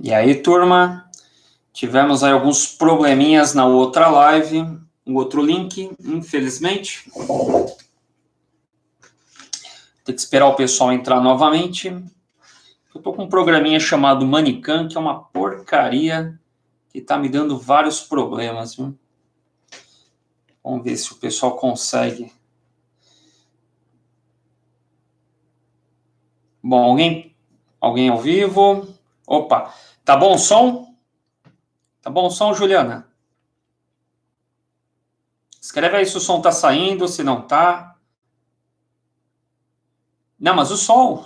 E aí, turma, tivemos aí alguns probleminhas na outra live, o outro link, infelizmente. Tem que esperar o pessoal entrar novamente. Eu tô com um programinha chamado Manicam, que é uma porcaria, que tá me dando vários problemas, viu? Vamos ver se o pessoal consegue. Bom, alguém ao vivo? Opa, tá bom o som? Tá bom o som, Juliana? Escreve aí se o som tá saindo, se não tá. Não, mas o som.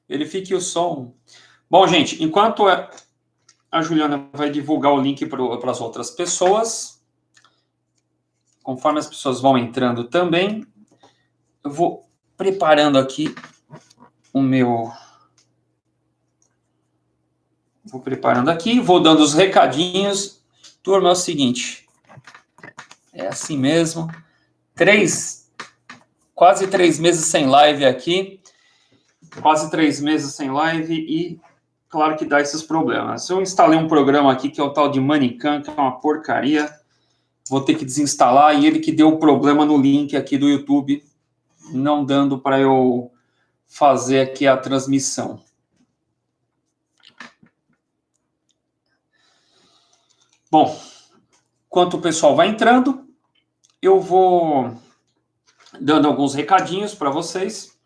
Verifique o som. Bom, gente, enquanto a Juliana vai divulgar o link para as outras pessoas, conforme as pessoas vão entrando também, eu vou preparando aqui o meu... Vou preparando aqui, vou dando os recadinhos. Turma, é o seguinte, é assim mesmo. Quase 3 meses sem live aqui. Quase 3 meses sem live e, claro que dá esses problemas. Eu instalei um programa aqui que é o tal de Manicam, que é uma porcaria. Vou ter que desinstalar e ele que deu o problema no link aqui do YouTube, não dando para eu fazer aqui a transmissão. Bom, enquanto o pessoal vai entrando, eu vou dando alguns recadinhos para vocês.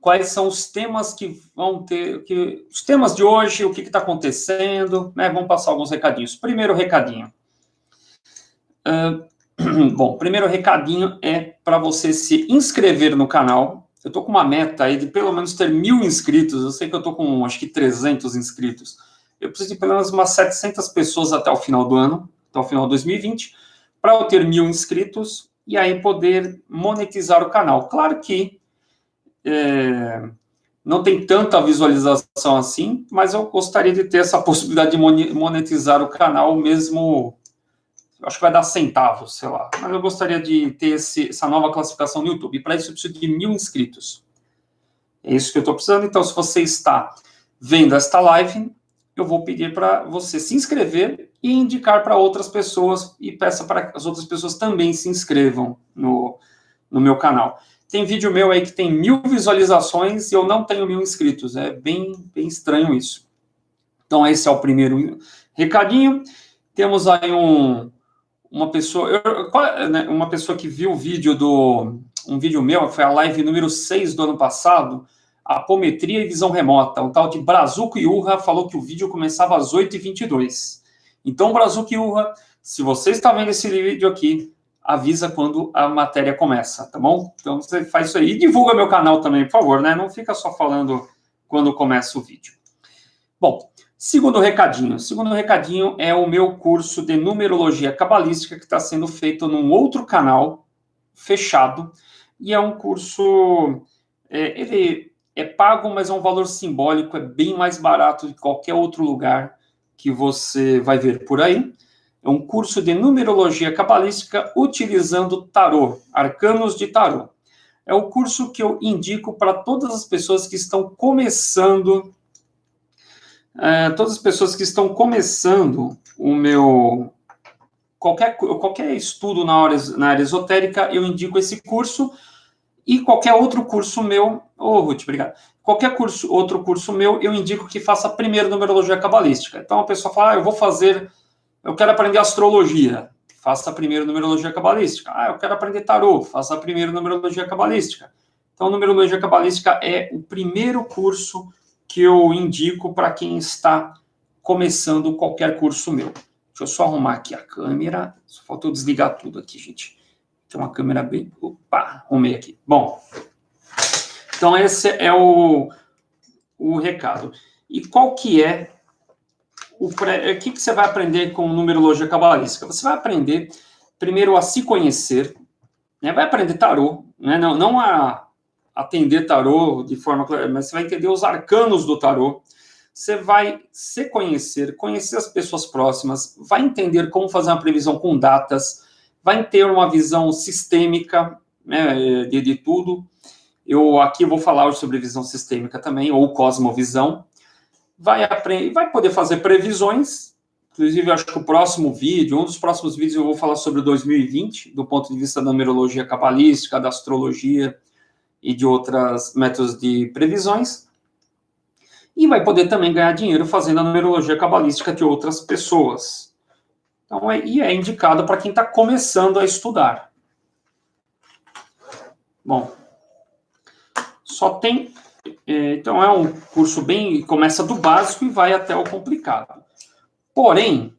Quais são os temas que vão ter... os temas de hoje, o que está acontecendo, né? Vamos passar alguns recadinhos. Primeiro recadinho. Bom, primeiro recadinho é para você se inscrever no canal. Eu estou com uma meta aí de pelo menos ter 1.000 inscritos. Eu sei que eu estou com, acho que 300 inscritos. Eu preciso de pelo menos umas 700 pessoas até o final do ano, até o final de 2020, para eu ter 1.000 inscritos e aí poder monetizar o canal. Claro que não tem tanta visualização assim, mas eu gostaria de ter essa possibilidade de monetizar o canal mesmo... Acho que vai dar centavos, sei lá. Mas eu gostaria de ter essa nova classificação no YouTube. E para isso eu preciso de 1.000 inscritos. É isso que eu estou precisando. Então, se você está vendo esta live, eu vou pedir para você se inscrever e indicar para outras pessoas e peça para que as outras pessoas também se inscrevam no meu canal. Tem vídeo meu aí que tem 1.000 visualizações e eu não tenho 1.000 inscritos. É bem estranho isso. Então, esse é o primeiro recadinho. Temos aí uma pessoa que viu o vídeo um vídeo meu, foi a live número 6 do ano passado, apometria e visão remota. Um tal de Brazuco Iurra falou que o vídeo começava às 8h22. Então, Brazuco Iurra, se você está vendo esse vídeo aqui, avisa quando a matéria começa, tá bom? Então, você faz isso aí. E divulga meu canal também, por favor, né? Não fica só falando quando começa o vídeo. Bom, segundo recadinho. Segundo recadinho é o meu curso de numerologia cabalística que está sendo feito num outro canal fechado. E é um curso... ele é pago, mas é um valor simbólico, é bem mais barato de qualquer outro lugar que você vai ver por aí. É um curso de numerologia cabalística utilizando tarô, arcanos de tarô. É o curso que eu indico para todas as pessoas que estão começando... todas as pessoas que estão começando o meu... Qualquer estudo na área esotérica, eu indico esse curso. E qualquer outro curso meu... Ruth, obrigado. Qualquer outro curso meu, eu indico que faça primeiro numerologia cabalística. Então, a pessoa fala, eu quero aprender astrologia. Faça primeiro numerologia cabalística. Eu quero aprender tarô. Faça primeiro numerologia cabalística. Então, numerologia cabalística é o primeiro curso que eu indico para quem está começando qualquer curso meu. Deixa eu só arrumar aqui a câmera. Só falta eu desligar tudo aqui, gente. Tem uma câmera bem... Opa, arrumei aqui. Bom, então esse é o recado. E qual que é o que você vai aprender com numerologia cabalística? Você vai aprender, primeiro, a se conhecer, né? Vai aprender tarô, né? Não a atender tarô de forma clara, mas você vai entender os arcanos do tarô. Você vai se conhecer as pessoas próximas, vai entender como fazer uma previsão com datas, vai ter uma visão sistêmica, né, de tudo. Eu aqui vou falar sobre visão sistêmica também, ou cosmovisão. vai poder fazer previsões. Inclusive, acho que o próximo vídeo, um dos próximos vídeos, eu vou falar sobre o 2020, do ponto de vista da numerologia cabalística, da astrologia e de outros métodos de previsões. E vai poder também ganhar dinheiro fazendo a numerologia cabalística de outras pessoas. Então, é indicado para quem está começando a estudar. Bom, então, é um curso começa do básico e vai até o complicado. Porém,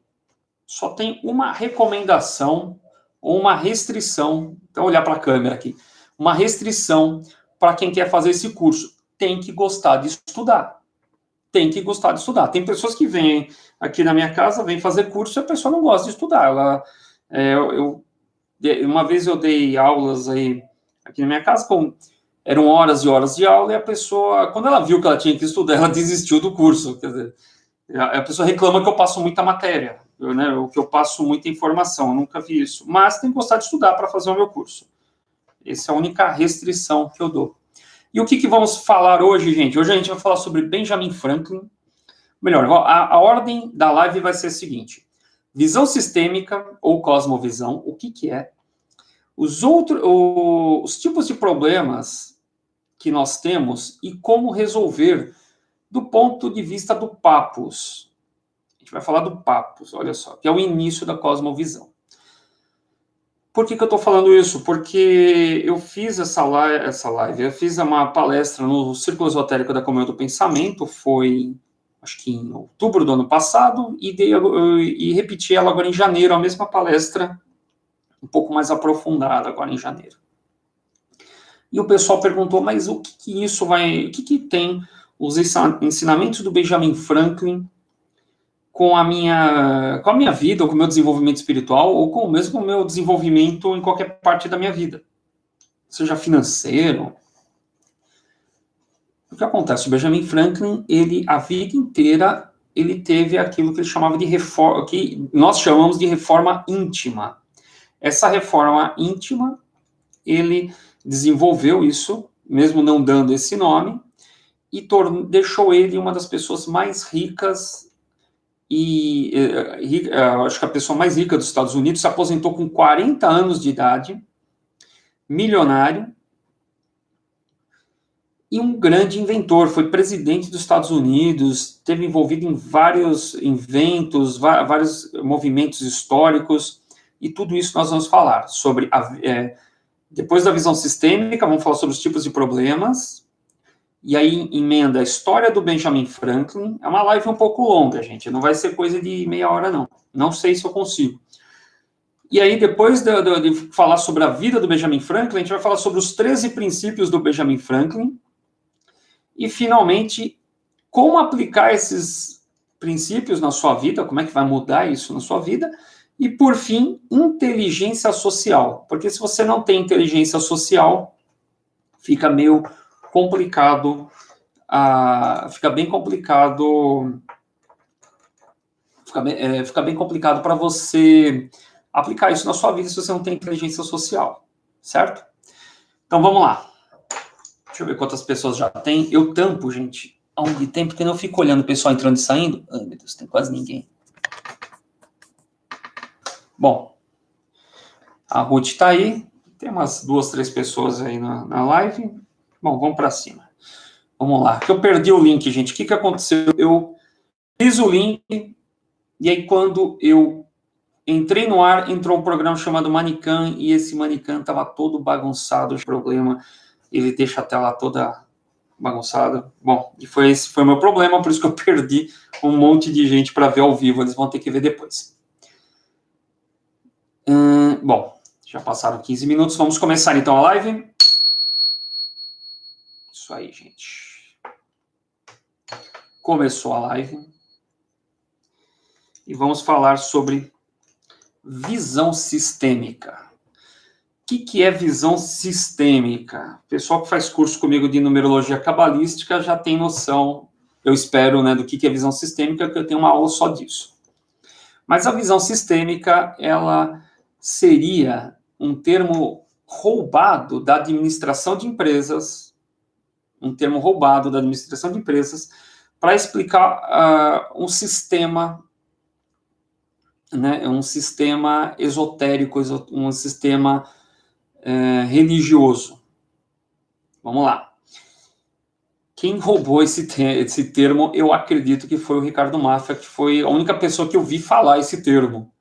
só tem uma recomendação ou uma restrição. Então, olhar para a câmera aqui. Uma restrição para quem quer fazer esse curso. Tem que gostar de estudar. Tem que gostar de estudar. Tem pessoas que vêm aqui na minha casa, vêm fazer curso e a pessoa não gosta de estudar. Uma vez eu dei aulas aí aqui na minha casa, eram horas e horas de aula, e a pessoa, quando ela viu que ela tinha que estudar, ela desistiu do curso. Quer dizer, a pessoa reclama que eu passo muita matéria, que eu passo muita informação. Eu nunca vi isso. Mas tem que gostar de estudar para fazer o meu curso. Essa é a única restrição que eu dou. E o que vamos falar hoje, gente? Hoje a gente vai falar sobre Benjamin Franklin. Melhor, a ordem da live vai ser a seguinte. Visão sistêmica ou cosmovisão, o que é? Os tipos de problemas que nós temos e como resolver do ponto de vista do Papus. A gente vai falar do Papus, olha só, que é o início da cosmovisão. Por que eu estou falando isso? Porque eu fiz essa live, eu fiz uma palestra no Círculo Esotérico da Comunhão do Pensamento, foi, acho que em outubro do ano passado, e repeti ela agora em janeiro, a mesma palestra, um pouco mais aprofundada agora em janeiro. E o pessoal perguntou, mas o que tem os ensinamentos do Benjamin Franklin com a minha vida, ou com o meu desenvolvimento espiritual, ou mesmo com o meu desenvolvimento em qualquer parte da minha vida, seja financeiro. O que acontece? O Benjamin Franklin, a vida inteira, ele teve aquilo que ele chamava de reforma, que nós chamamos de reforma íntima. Essa reforma íntima, ele desenvolveu isso, mesmo não dando esse nome, e deixou ele uma das pessoas mais ricas acho que a pessoa mais rica dos Estados Unidos, se aposentou com 40 anos de idade, milionário, e um grande inventor, foi presidente dos Estados Unidos, esteve envolvido em vários inventos, vários movimentos históricos, e tudo isso nós vamos falar sobre, depois da visão sistêmica, vamos falar sobre os tipos de problemas, e aí emenda a história do Benjamin Franklin. É uma live um pouco longa, gente, não vai ser coisa de meia hora, não. Não sei se eu consigo. E aí, depois de falar sobre a vida do Benjamin Franklin, a gente vai falar sobre os 13 princípios do Benjamin Franklin, e, finalmente, como aplicar esses princípios na sua vida, como é que vai mudar isso na sua vida, e, por fim, inteligência social. Porque se você não tem inteligência social, fica meio complicado, fica bem complicado para você aplicar isso na sua vida se você não tem inteligência social, certo? Então, vamos lá. Deixa eu ver quantas pessoas já tem. Eu tampo, gente, onde tem, porque eu não fico olhando o pessoal entrando e saindo. Ai, meu Deus, tem quase ninguém. Bom, a Ruth está aí. Tem umas 2, 3 pessoas aí na live. Bom, vamos para cima. Vamos lá. Que eu perdi o link, gente. O que aconteceu? Eu fiz o link e aí quando eu entrei no ar, entrou um programa chamado Manicam e esse Manicam estava todo bagunçado. O problema, ele deixa a tela toda bagunçada. Bom, e esse foi o meu problema, por isso que eu perdi um monte de gente para ver ao vivo. Eles vão ter que ver depois. Bom, já passaram 15 minutos. Vamos começar então a live. Isso aí, gente. Começou a live. E vamos falar sobre visão sistêmica. O que é visão sistêmica? O pessoal que faz curso comigo de numerologia cabalística já tem noção, eu espero, né, do que é visão sistêmica, que eu tenho uma aula só disso. Mas a visão sistêmica, ela seria um termo roubado da administração de empresas, para explicar um sistema, né, um sistema esotérico, um sistema religioso. Vamos lá. Quem roubou esse termo, eu acredito que foi o Ricardo Mafra, que foi a única pessoa que eu vi falar esse termo.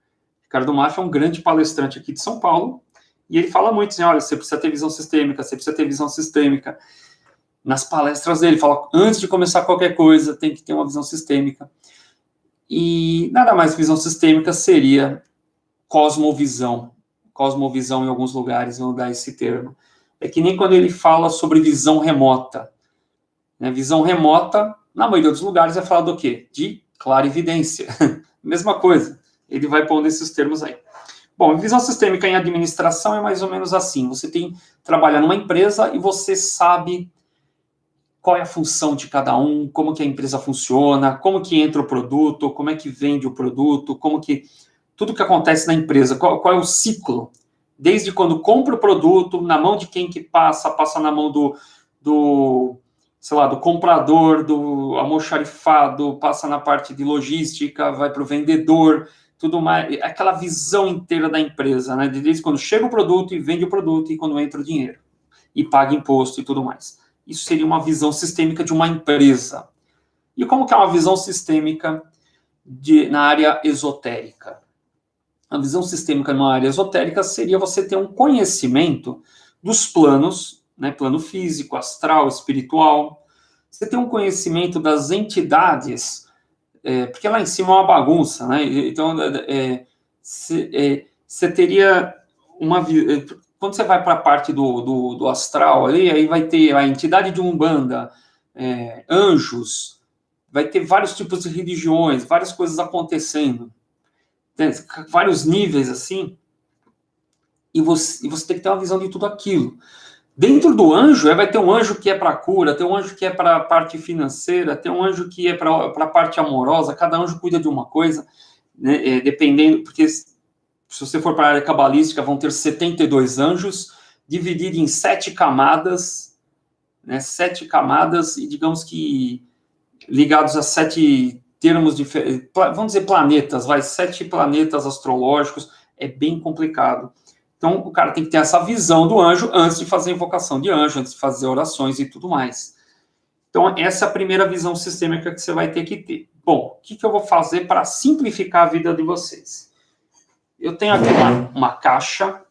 Ricardo Mafra é um grande palestrante aqui de São Paulo, e ele fala muito assim, olha, você precisa ter visão sistêmica, você precisa ter visão sistêmica. Nas palestras dele, fala, antes de começar qualquer coisa, tem que ter uma visão sistêmica. E nada mais visão sistêmica seria cosmovisão. Cosmovisão em alguns lugares vão dar esse termo. É que nem quando ele fala sobre visão remota. Né? Visão remota, na maioria dos lugares, é falar do quê? De clarividência. Mesma coisa. Ele vai pondo esses termos aí. Bom, visão sistêmica em administração é mais ou menos assim. Você trabalha numa empresa e você sabe qual é a função de cada um, como que a empresa funciona, como que entra o produto, como é que vende o produto, como que tudo que acontece na empresa, qual é o ciclo, desde quando compra o produto, na mão de quem que passa na mão sei lá, do comprador, do almoxarifado, passa na parte de logística, vai para o vendedor, tudo mais, aquela visão inteira da empresa, né? Desde quando chega o produto e vende o produto e quando entra o dinheiro e paga imposto e tudo mais. Isso seria uma visão sistêmica de uma empresa. E como que é uma visão sistêmica na área esotérica? A visão sistêmica numa área esotérica seria você ter um conhecimento dos planos, né, plano físico, astral, espiritual. Você tem um conhecimento das entidades, porque lá em cima é uma bagunça, né? Então, você teria uma... Quando você vai para a parte do astral ali, aí vai ter a entidade de Umbanda, anjos, vai ter vários tipos de religiões, várias coisas acontecendo, vários níveis assim, e você tem que ter uma visão de tudo aquilo. Dentro do anjo, vai ter um anjo que é para cura, tem um anjo que é para a parte financeira, tem um anjo que é para a parte amorosa, cada anjo cuida de uma coisa, né, dependendo, porque se você for para a área cabalística, vão ter 72 anjos, divididos em 7 camadas, né, 7 camadas, e digamos que ligados a 7 termos diferentes, vamos dizer planetas, 7 planetas astrológicos, é bem complicado. Então, o cara tem que ter essa visão do anjo antes de fazer invocação de anjo, antes de fazer orações e tudo mais. Então, essa é a primeira visão sistêmica que você vai ter que ter. Bom, o que eu vou fazer para simplificar a vida de vocês? Eu tenho aqui uma caixa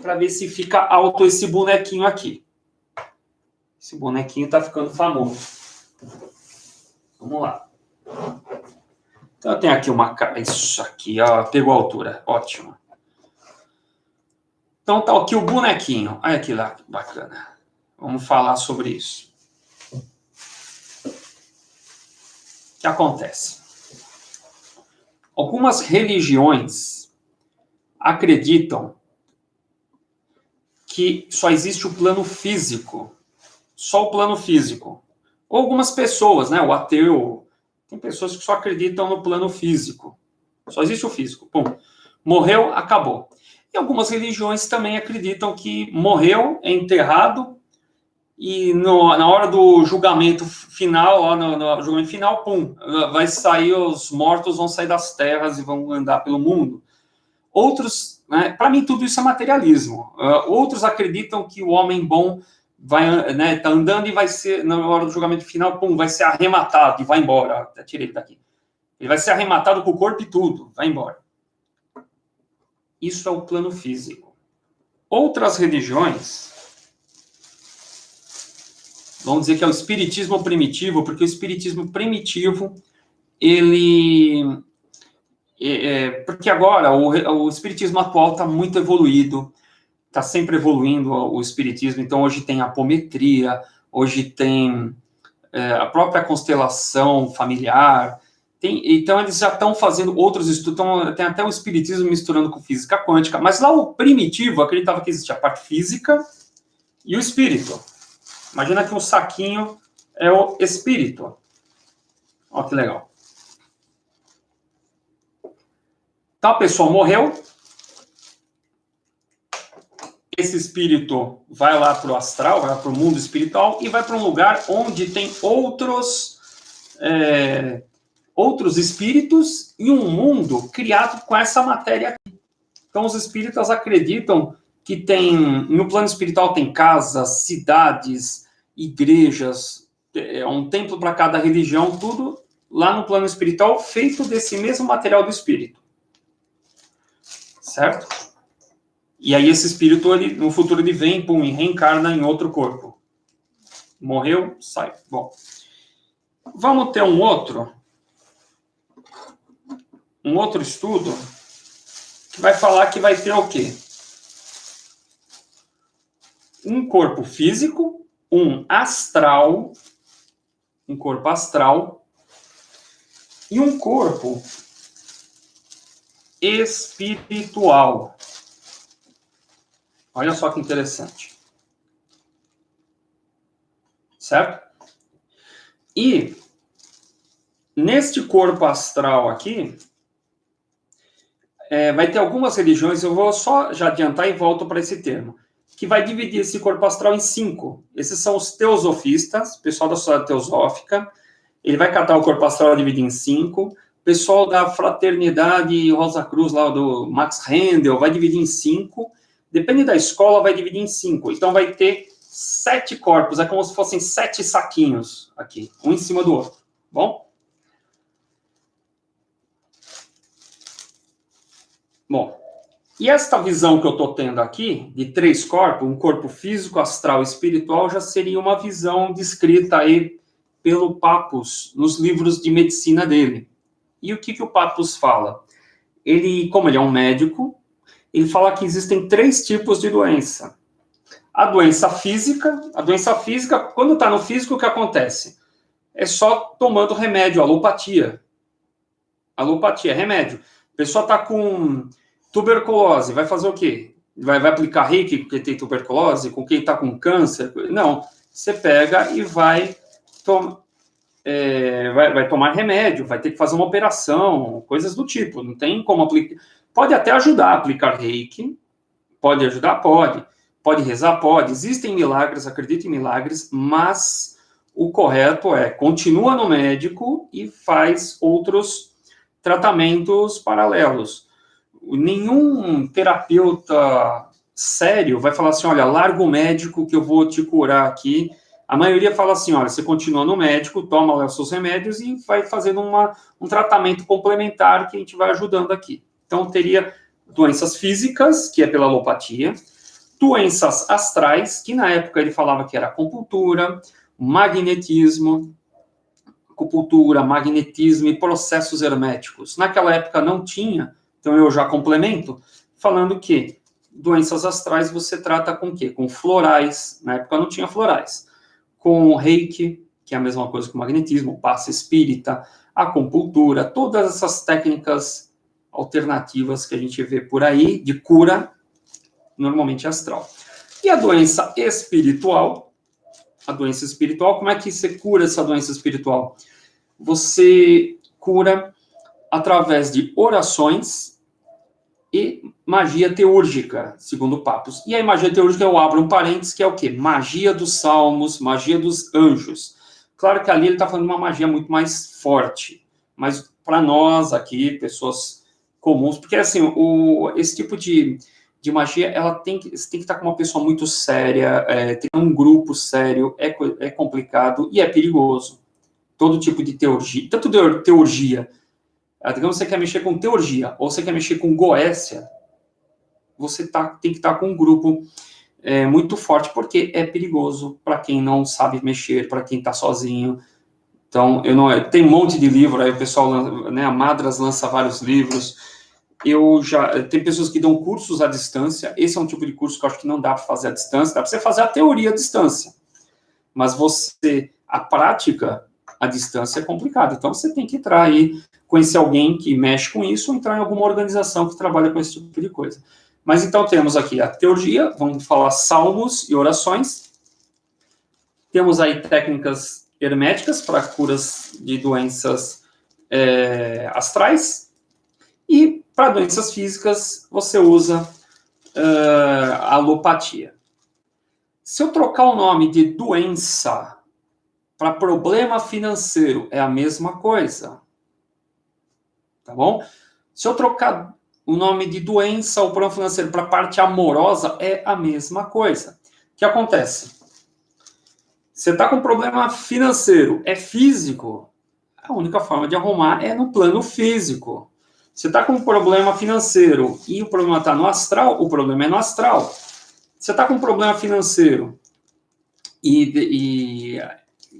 para ver se fica alto esse bonequinho aqui. Esse bonequinho está ficando famoso. Vamos lá. Então, eu tenho aqui uma caixa. Isso aqui, ó, pegou a altura. Ótimo. Então, tá aqui o bonequinho. Olha que lá, bacana. Vamos falar sobre isso. O que acontece? Algumas religiões acreditam que só existe o plano físico. Só o plano físico. Ou algumas pessoas, né? O ateu. Tem pessoas que só acreditam no plano físico. Só existe o físico. Pum. Morreu, acabou. E algumas religiões também acreditam que morreu, é enterrado, e na hora do julgamento final, no julgamento final, pum, vai sair, os mortos vão sair das terras e vão andar pelo mundo. Outros, né, para mim tudo isso é materialismo. Outros acreditam que o homem bom vai, né, tá andando e vai ser, na hora do julgamento final, pum, vai ser arrematado e vai embora. Até tirei ele daqui. Ele vai ser arrematado com o corpo e tudo, vai embora. Isso é o plano físico. Outras religiões, vamos dizer que é o espiritismo primitivo, porque o espiritismo primitivo, ele... porque agora o espiritismo atual está muito evoluído, está sempre evoluindo o espiritismo, então hoje tem apometria, hoje tem a própria constelação familiar, então eles já estão fazendo outros estudos, tem até o espiritismo misturando com física quântica, mas lá o primitivo acreditava que existia a parte física e o espírito. Imagina que um saquinho é o espírito. Olha que legal. Então a pessoa morreu, esse espírito vai lá para o astral, vai para o mundo espiritual e vai para um lugar onde tem outros outros espíritos e um mundo criado com essa matéria aqui. Então, os espíritas acreditam que no plano espiritual tem casas, cidades, igrejas, um templo para cada religião, tudo lá no plano espiritual, feito desse mesmo material do espírito. Certo? E aí esse espírito, no futuro, ele vem, pum, e reencarna em outro corpo. Morreu, sai. Bom, vamos ter um outro estudo que vai falar que vai ter o quê? Um corpo físico, um corpo astral e um corpo espiritual. Olha só que interessante. Certo? E neste corpo astral aqui, vai ter algumas religiões, eu vou só já adiantar e volto para esse termo, que vai dividir esse corpo astral em 5. Esses são os teosofistas, pessoal da sociedade teosófica. Ele vai catar o corpo astral e dividir em 5. Pessoal da Fraternidade Rosa Cruz, lá do Max Rendel, vai dividir em 5. Depende da escola, vai dividir em 5. Então, vai ter 7 corpos. É como se fossem 7 saquinhos aqui, um em cima do outro. Bom? Bom, e esta visão que eu estou tendo aqui, de 3 corpos, um corpo físico, astral e espiritual, já seria uma visão descrita aí pelo Papus nos livros de medicina dele. E o que o Papus fala? Como ele é um médico, ele fala que existem 3 tipos de doença. A doença física, quando está no físico, o que acontece? É só tomando remédio, alopatia. Alopatia, remédio. A pessoa está com tuberculose, vai fazer o quê? Vai aplicar reiki porque tem tuberculose? Com quem está com câncer? Não, você pega e vai tomar remédio, vai ter que fazer uma operação, coisas do tipo. Não tem como aplicar. Pode até ajudar a aplicar reiki, pode ajudar? Pode. Pode rezar? Pode. Existem milagres, acredito em milagres, mas o correto continua no médico e faz outros tratamentos paralelos. Nenhum terapeuta sério vai falar assim, olha, larga o médico que eu vou te curar aqui. A maioria fala assim, olha, você continua no médico, toma lá os seus remédios e vai fazendo um tratamento complementar que a gente vai ajudando aqui. Então, teria doenças físicas, que é pela alopatia, doenças astrais, que na época ele falava que era acupuntura, magnetismo e processos herméticos. Naquela época não tinha, então eu já complemento, falando que doenças astrais você trata com o quê? Com florais, na época não tinha florais. Com reiki, que é a mesma coisa que o magnetismo, passe espírita, acupuntura, todas essas técnicas alternativas que a gente vê por aí, de cura, normalmente astral. E a doença espiritual, como é que você cura essa doença espiritual? Você cura através de orações e magia teúrgica, segundo Papus. E a magia teúrgica, eu abro um parênteses, que é o quê? Magia dos salmos, magia dos anjos. Claro que ali ele está falando de uma magia muito mais forte, mas para nós aqui, pessoas comuns, porque assim, esse tipo de magia, você tem que estar com uma pessoa muito séria, tem um grupo sério, é complicado e é perigoso. Todo tipo de teurgia, tanto teurgia, digamos que você quer mexer com teurgia, ou você quer mexer com goécia, você tem que estar com um grupo muito forte, porque é perigoso para quem não sabe mexer, para quem está sozinho. Então, tem um monte de livro, aí o pessoal, né, a Madras lança vários livros, tem pessoas que dão cursos à distância, esse é um tipo de curso que eu acho que não dá para fazer à distância, dá para você fazer a teoria à distância, mas a prática à distância é complicado, então você tem que entrar aí, conhecer alguém que mexe com isso, ou entrar em alguma organização que trabalha com esse tipo de coisa. Mas então temos aqui a teurgia, vamos falar salmos e orações, temos aí técnicas herméticas para curas de doenças astrais, e para doenças físicas, você usa a alopatia. Se eu trocar o nome de doença para problema financeiro é a mesma coisa. Tá bom? Se eu trocar o nome de doença ou problema financeiro para parte amorosa, é a mesma coisa. O que acontece? Você está com problema financeiro, é físico, a única forma de arrumar é no plano físico. Você está com um problema financeiro e o problema está no astral, o problema é no astral. Você está com um problema financeiro e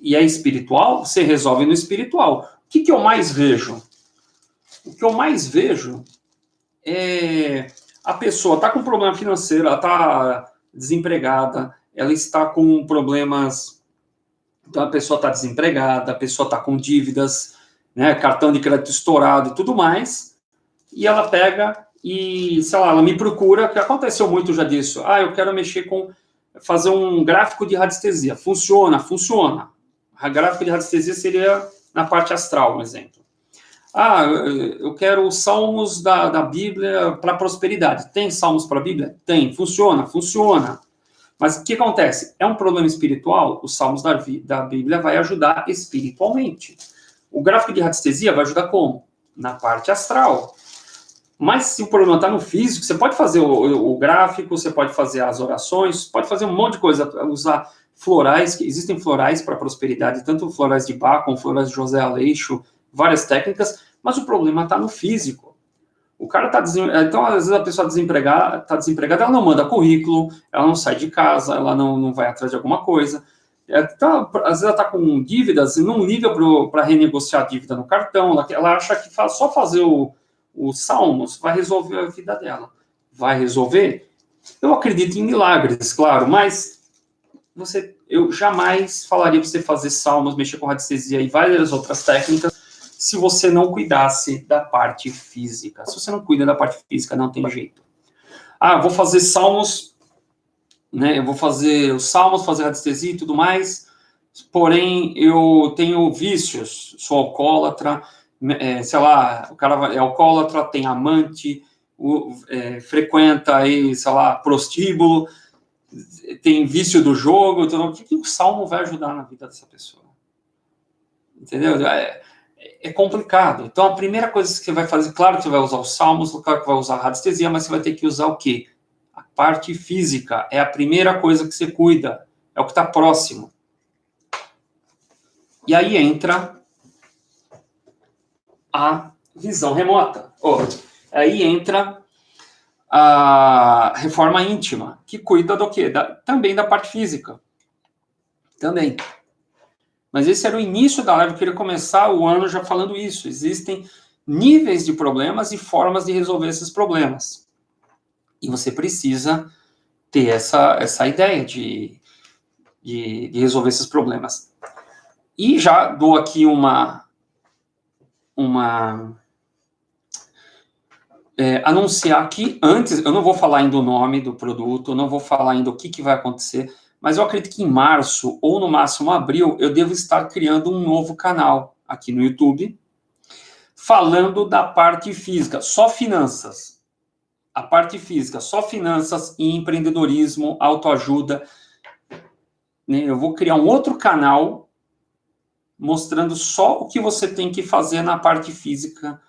é espiritual, você resolve no espiritual. O que eu mais vejo? O que eu mais vejo é a pessoa está com problema financeiro, ela está desempregada, ela está com problemas. Então, a pessoa está desempregada, a pessoa está com dívidas, né, cartão de crédito estourado e tudo mais, e ela pega e, sei lá, ela me procura, que aconteceu muito já disso. Eu quero fazer um gráfico de radiestesia. Funciona, funciona. A gráfico de radiestesia seria na parte astral, um exemplo. Eu quero os salmos da Bíblia para prosperidade. Tem salmos para a Bíblia? Tem. Funciona, funciona. Mas o que acontece? É um problema espiritual? Os salmos da Bíblia vai ajudar espiritualmente. O gráfico de radiestesia vai ajudar como? Na parte astral. Mas se o problema está no físico, você pode fazer o gráfico, você pode fazer as orações, pode fazer um monte de coisa, usar florais, que existem florais para prosperidade, tanto florais de Bach como florais de José Aleixo, várias técnicas, mas o problema está no físico. O cara está desempregado, então às vezes a pessoa está desempregada, ela não manda currículo, ela não sai de casa, ela não vai atrás de alguma coisa. Então, às vezes ela está com dívidas e não liga para renegociar a dívida no cartão, ela acha que só fazer os salmos vai resolver a vida dela. Vai resolver? Eu acredito em milagres, claro, mas eu jamais falaria para você fazer salmos, mexer com radiestesia e várias outras técnicas, se você não cuidasse da parte física. Se você não cuida da parte física, não tem jeito. Vou fazer salmos, né? Eu vou fazer os salmos, fazer radiestesia e tudo mais, porém, eu tenho vícios, sou alcoólatra, sei lá, o cara é alcoólatra, tem amante, frequenta aí, sei lá, prostíbulo, tem vício do jogo, então, o que o salmo vai ajudar na vida dessa pessoa? Entendeu? É complicado. Então, a primeira coisa que você vai fazer, claro que você vai usar os salmos, claro que vai usar a radiestesia, mas você vai ter que usar o quê? A parte física. É a primeira coisa que você cuida. É o que está próximo. E aí entra a visão remota. Aí entra a reforma íntima, que cuida do quê? Também da parte física. Também. Mas esse era o início da live, eu queria começar o ano já falando isso. Existem níveis de problemas e formas de resolver esses problemas. E você precisa ter essa ideia de resolver esses problemas. E já dou aqui anunciar aqui, antes, eu não vou falar ainda o nome do produto, eu não vou falar ainda o que vai acontecer, mas eu acredito que em março, ou no máximo abril, eu devo estar criando um novo canal aqui no YouTube, falando da parte física, só finanças. A parte física, só finanças e empreendedorismo, autoajuda. Eu vou criar um outro canal mostrando só o que você tem que fazer na parte física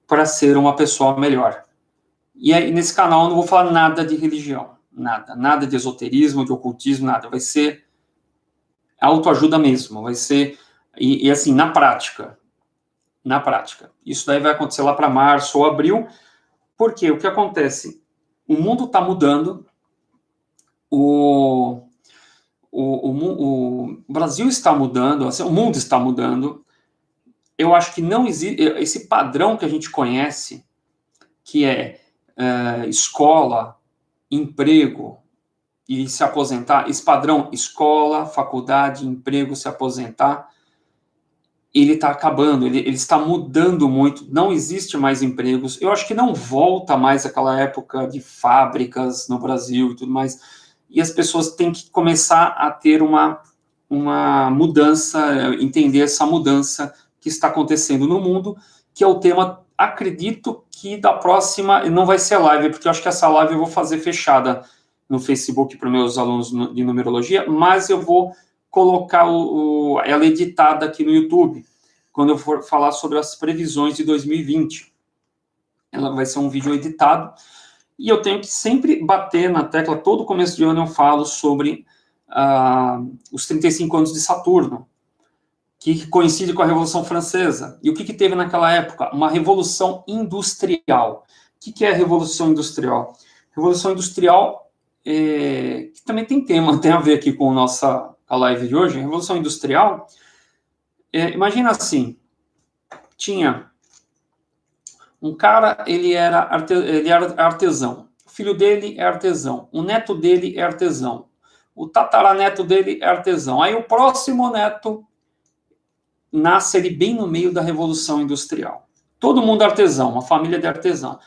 para ser uma pessoa melhor. E aí, nesse canal, eu não vou falar nada de religião. Nada de esoterismo, de ocultismo, nada. Vai ser autoajuda mesmo. Vai ser, e assim, na prática. Na prática. Isso daí vai acontecer lá para março ou abril, porque o que acontece? O mundo está mudando, o Brasil está mudando, assim, o mundo está mudando. Eu acho que não existe esse padrão que a gente conhece, que é escola, emprego e se aposentar, esse padrão, escola, faculdade, emprego, se aposentar, ele está acabando, ele está mudando muito, não existe mais empregos, eu acho que não volta mais aquela época de fábricas no Brasil e tudo mais, e as pessoas têm que começar a ter uma mudança, entender essa mudança que está acontecendo no mundo, que é o tema, acredito que da próxima, não vai ser live, porque eu acho que essa live eu vou fazer fechada no Facebook para os meus alunos de numerologia, mas eu vou colocar ela editada aqui no YouTube, quando eu for falar sobre as previsões de 2020. Ela vai ser um vídeo editado, e eu tenho que sempre bater na tecla, todo começo de ano eu falo sobre os 35 anos de Saturno, que coincide com a Revolução Francesa. E o que teve naquela época? Uma revolução industrial. O que é a Revolução Industrial? Revolução Industrial, que também tem a ver aqui com a live de hoje. A Revolução Industrial, imagina assim, tinha um cara, ele era artesão, o filho dele é artesão, o neto dele é artesão, o tataraneto dele é artesão. Aí o próximo neto nasce ali bem no meio da Revolução Industrial. Todo mundo artesão, uma família de artesão. O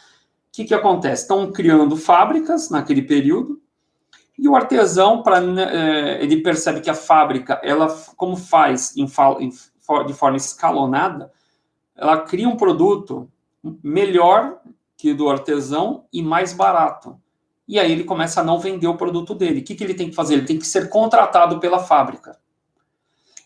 que acontece? Estão criando fábricas naquele período, e o artesão, ele percebe que a fábrica, ela, como faz de forma escalonada, ela cria um produto melhor que o do artesão e mais barato. E aí ele começa a não vender o produto dele. O que ele tem que fazer? Ele tem que ser contratado pela fábrica.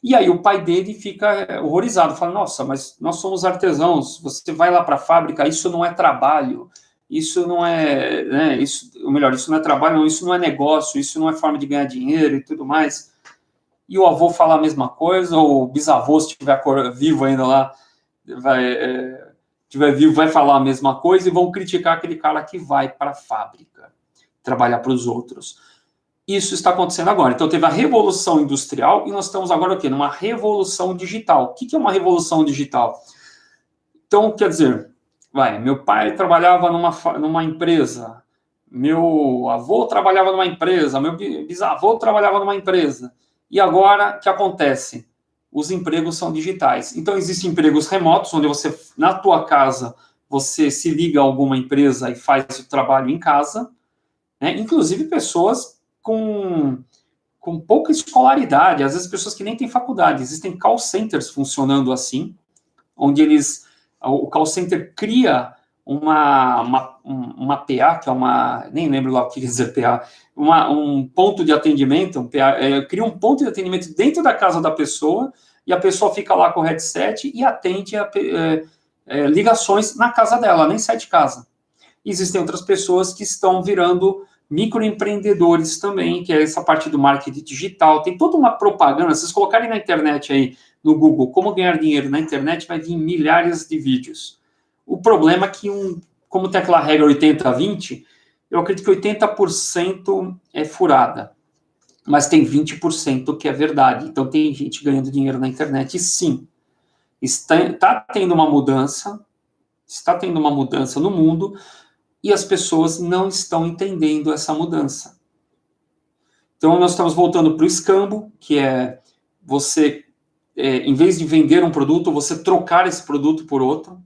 E aí o pai dele fica horrorizado, fala, nossa, mas nós somos artesãos, você vai lá para a fábrica, isso não é trabalho, isso não é, né, isso não é trabalho, não, isso não é negócio, isso não é forma de ganhar dinheiro e tudo mais. E o avô fala a mesma coisa, ou o bisavô, se estiver vivo ainda lá, vai falar a mesma coisa, e vão criticar aquele cara que vai para a fábrica trabalhar para os outros. Isso está acontecendo agora. Então, teve a Revolução Industrial, e nós estamos agora o quê? Numa Revolução Digital. O que é uma Revolução Digital? Então, quer dizer, meu pai trabalhava numa empresa, meu avô trabalhava numa empresa, meu bisavô trabalhava numa empresa, e agora, o que acontece? Os empregos são digitais. Então, existem empregos remotos, onde você, na tua casa, você se liga a alguma empresa e faz o trabalho em casa, né? Inclusive pessoas com pouca escolaridade, às vezes pessoas que nem têm faculdade. Existem call centers funcionando assim, onde o call center cria uma PA, que é nem lembro lá o que quer dizer PA, um ponto de atendimento, cria um ponto de atendimento dentro da casa da pessoa, e a pessoa fica lá com o headset e atende ligações na casa dela, nem sai de casa. Existem outras pessoas que estão virando microempreendedores também, que é essa parte do marketing digital. Tem toda uma propaganda, se vocês colocarem na internet aí, no Google, como ganhar dinheiro na internet, vai vir milhares de vídeos. O problema é que, como tem aquela regra 80-20, eu acredito que 80% é furada, mas tem 20% que é verdade. Então, tem gente ganhando dinheiro na internet, e sim, está tendo uma mudança no mundo, e as pessoas não estão entendendo essa mudança. Então, nós estamos voltando para o escambo, que é você, em vez de vender um produto, você trocar esse produto por outro.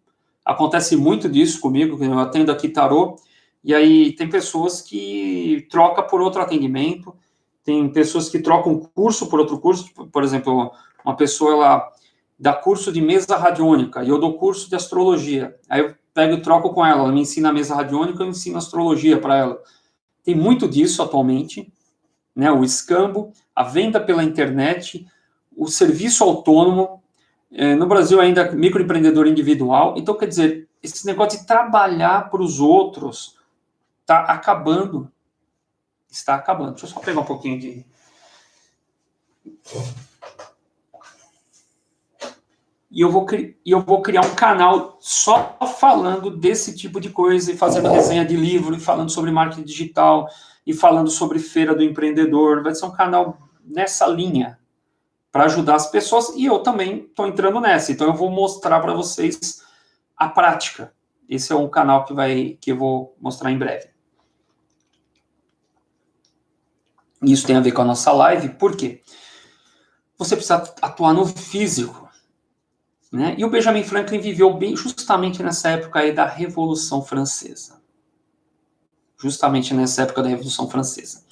Acontece muito disso comigo, que eu atendo aqui tarô, e aí tem pessoas que trocam por outro atendimento, tem pessoas que trocam curso por outro curso. Por exemplo, uma pessoa, ela dá curso de mesa radiônica, e eu dou curso de astrologia. Aí eu pego e troco com ela me ensina a mesa radiônica, eu ensino astrologia para ela. Tem muito disso atualmente, né? O escambo, a venda pela internet, o serviço autônomo, no Brasil ainda microempreendedor individual. Então, quer dizer, esse negócio de trabalhar para os outros está acabando. Está acabando. Deixa eu só pegar um pouquinho de... E eu vou criar um canal só falando desse tipo de coisa, e fazendo resenha de livro, e falando sobre marketing digital, e falando sobre feira do empreendedor. Vai ser um canal nessa linha, para ajudar as pessoas, e eu também estou entrando nessa. Então, eu vou mostrar para vocês a prática. Esse é um canal que eu vou mostrar em breve. Isso tem a ver com a nossa live, por quê? Você precisa atuar no físico, né? E o Benjamin Franklin viveu bem justamente nessa época aí da Revolução Francesa. Justamente nessa época da Revolução Francesa.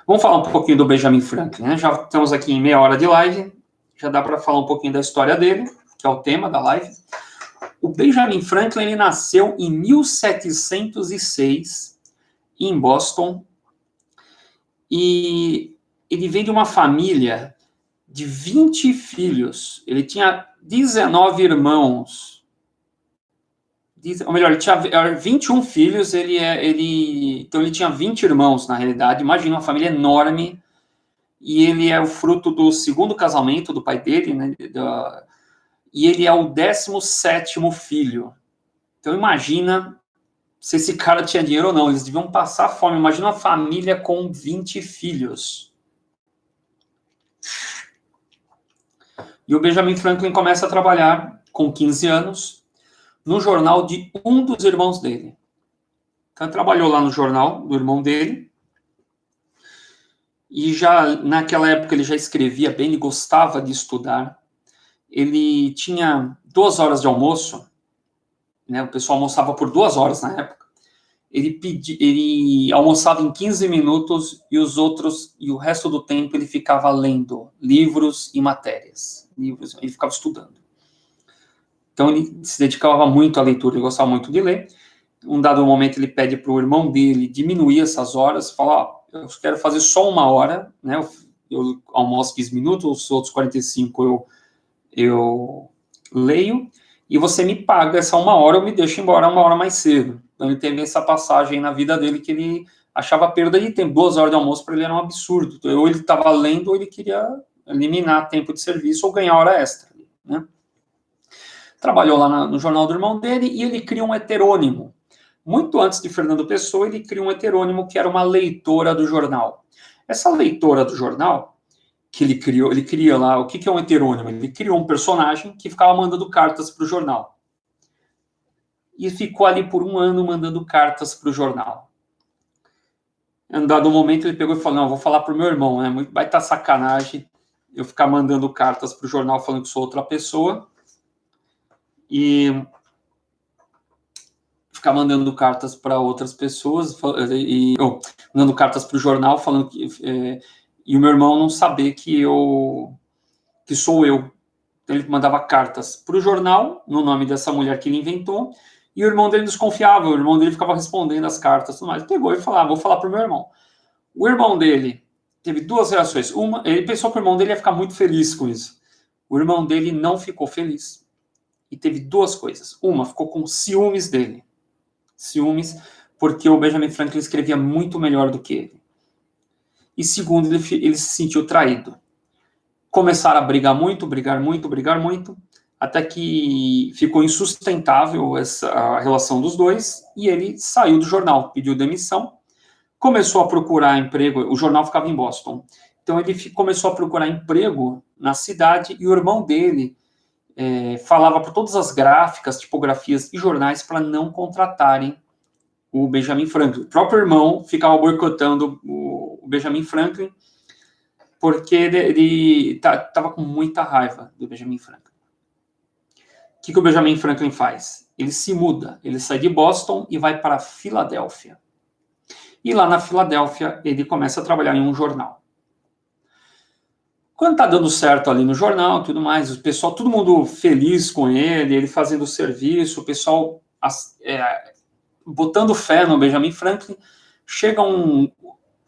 Vamos falar um pouquinho do Benjamin Franklin, né? Já estamos aqui em meia hora de live, já dá para falar um pouquinho da história dele, que é o tema da live. O Benjamin Franklin, ele nasceu em 1706, em Boston, e ele vem de uma família de 20 filhos. Ele tinha 19 irmãos. Ou melhor, ele tinha 21 filhos, então ele tinha 20 irmãos, na realidade. Imagina uma família enorme. E ele é o fruto do segundo casamento do pai dele, né? E ele é o 17º filho. Então imagina se esse cara tinha dinheiro ou não. Eles deviam passar fome. Imagina uma família com 20 filhos. E o Benjamin Franklin começa a trabalhar com 15 anos no jornal de um dos irmãos dele. Então ele trabalhou lá no jornal do irmão dele. E já naquela época ele já escrevia bem, ele gostava de estudar. Ele tinha 2 horas de almoço, né? O pessoal almoçava por 2 horas na época. Ele almoçava em 15 minutos e o resto do tempo ele ficava lendo livros e matérias. Ele ficava estudando. Então ele se dedicava muito à leitura, ele gostava muito de ler. Um dado momento ele pede para o irmão dele diminuir essas horas, fala, eu quero fazer só 1 hora, né? Eu almoço 15 minutos, os outros 45 eu leio, e você me paga essa 1 hora, eu me deixo embora 1 hora mais cedo. Então ele teve essa passagem na vida dele que ele achava perda de tempo. 2 horas de almoço para ele era um absurdo. Então, ou ele estava lendo, ou ele queria eliminar tempo de serviço ou ganhar hora extra, né? Trabalhou lá no jornal do irmão dele e ele cria um heterônimo. Muito antes de Fernando Pessoa, ele cria um heterônimo que era uma leitora do jornal. Essa leitora do jornal, que ele cria lá, o que é um heterônimo? Ele criou um personagem que ficava mandando cartas para o jornal. E ficou ali por 1 ano mandando cartas para o jornal. Em um dado momento ele pegou e falou, não, vou falar para o meu irmão, né? Vai estar sacanagem eu ficar mandando cartas para o jornal falando que sou outra pessoa. E ficar mandando cartas para outras pessoas, mandando cartas para o jornal, falando que... e o meu irmão não saber que sou eu. Então ele mandava cartas para o jornal, no nome dessa mulher que ele inventou, e o irmão dele desconfiava, o irmão dele ficava respondendo as cartas, tudo mais. Ele pegou e falou, vou falar para o meu irmão. O irmão dele teve 2 reações. Uma, ele pensou que o irmão dele ia ficar muito feliz com isso. O irmão dele não ficou feliz. E teve 2 coisas. Uma, ficou com ciúmes dele. Ciúmes, porque o Benjamin Franklin escrevia muito melhor do que ele. E segundo, ele se sentiu traído. Começaram a brigar muito, até que ficou insustentável a relação dos dois, e ele saiu do jornal, pediu demissão, começou a procurar emprego, o jornal ficava em Boston, então ele começou a procurar emprego na cidade, e o irmão dele falava para todas as gráficas, tipografias e jornais para não contratarem o Benjamin Franklin. O próprio irmão ficava boicotando o Benjamin Franklin, porque ele estava com muita raiva do Benjamin Franklin. O que o Benjamin Franklin faz? Ele se muda, ele sai de Boston e vai para Filadélfia. E lá na Filadélfia, ele começa a trabalhar em um jornal. Quando está dando certo ali no jornal, tudo mais, o pessoal, todo mundo feliz com ele fazendo o serviço, o pessoal botando fé no Benjamin Franklin, chega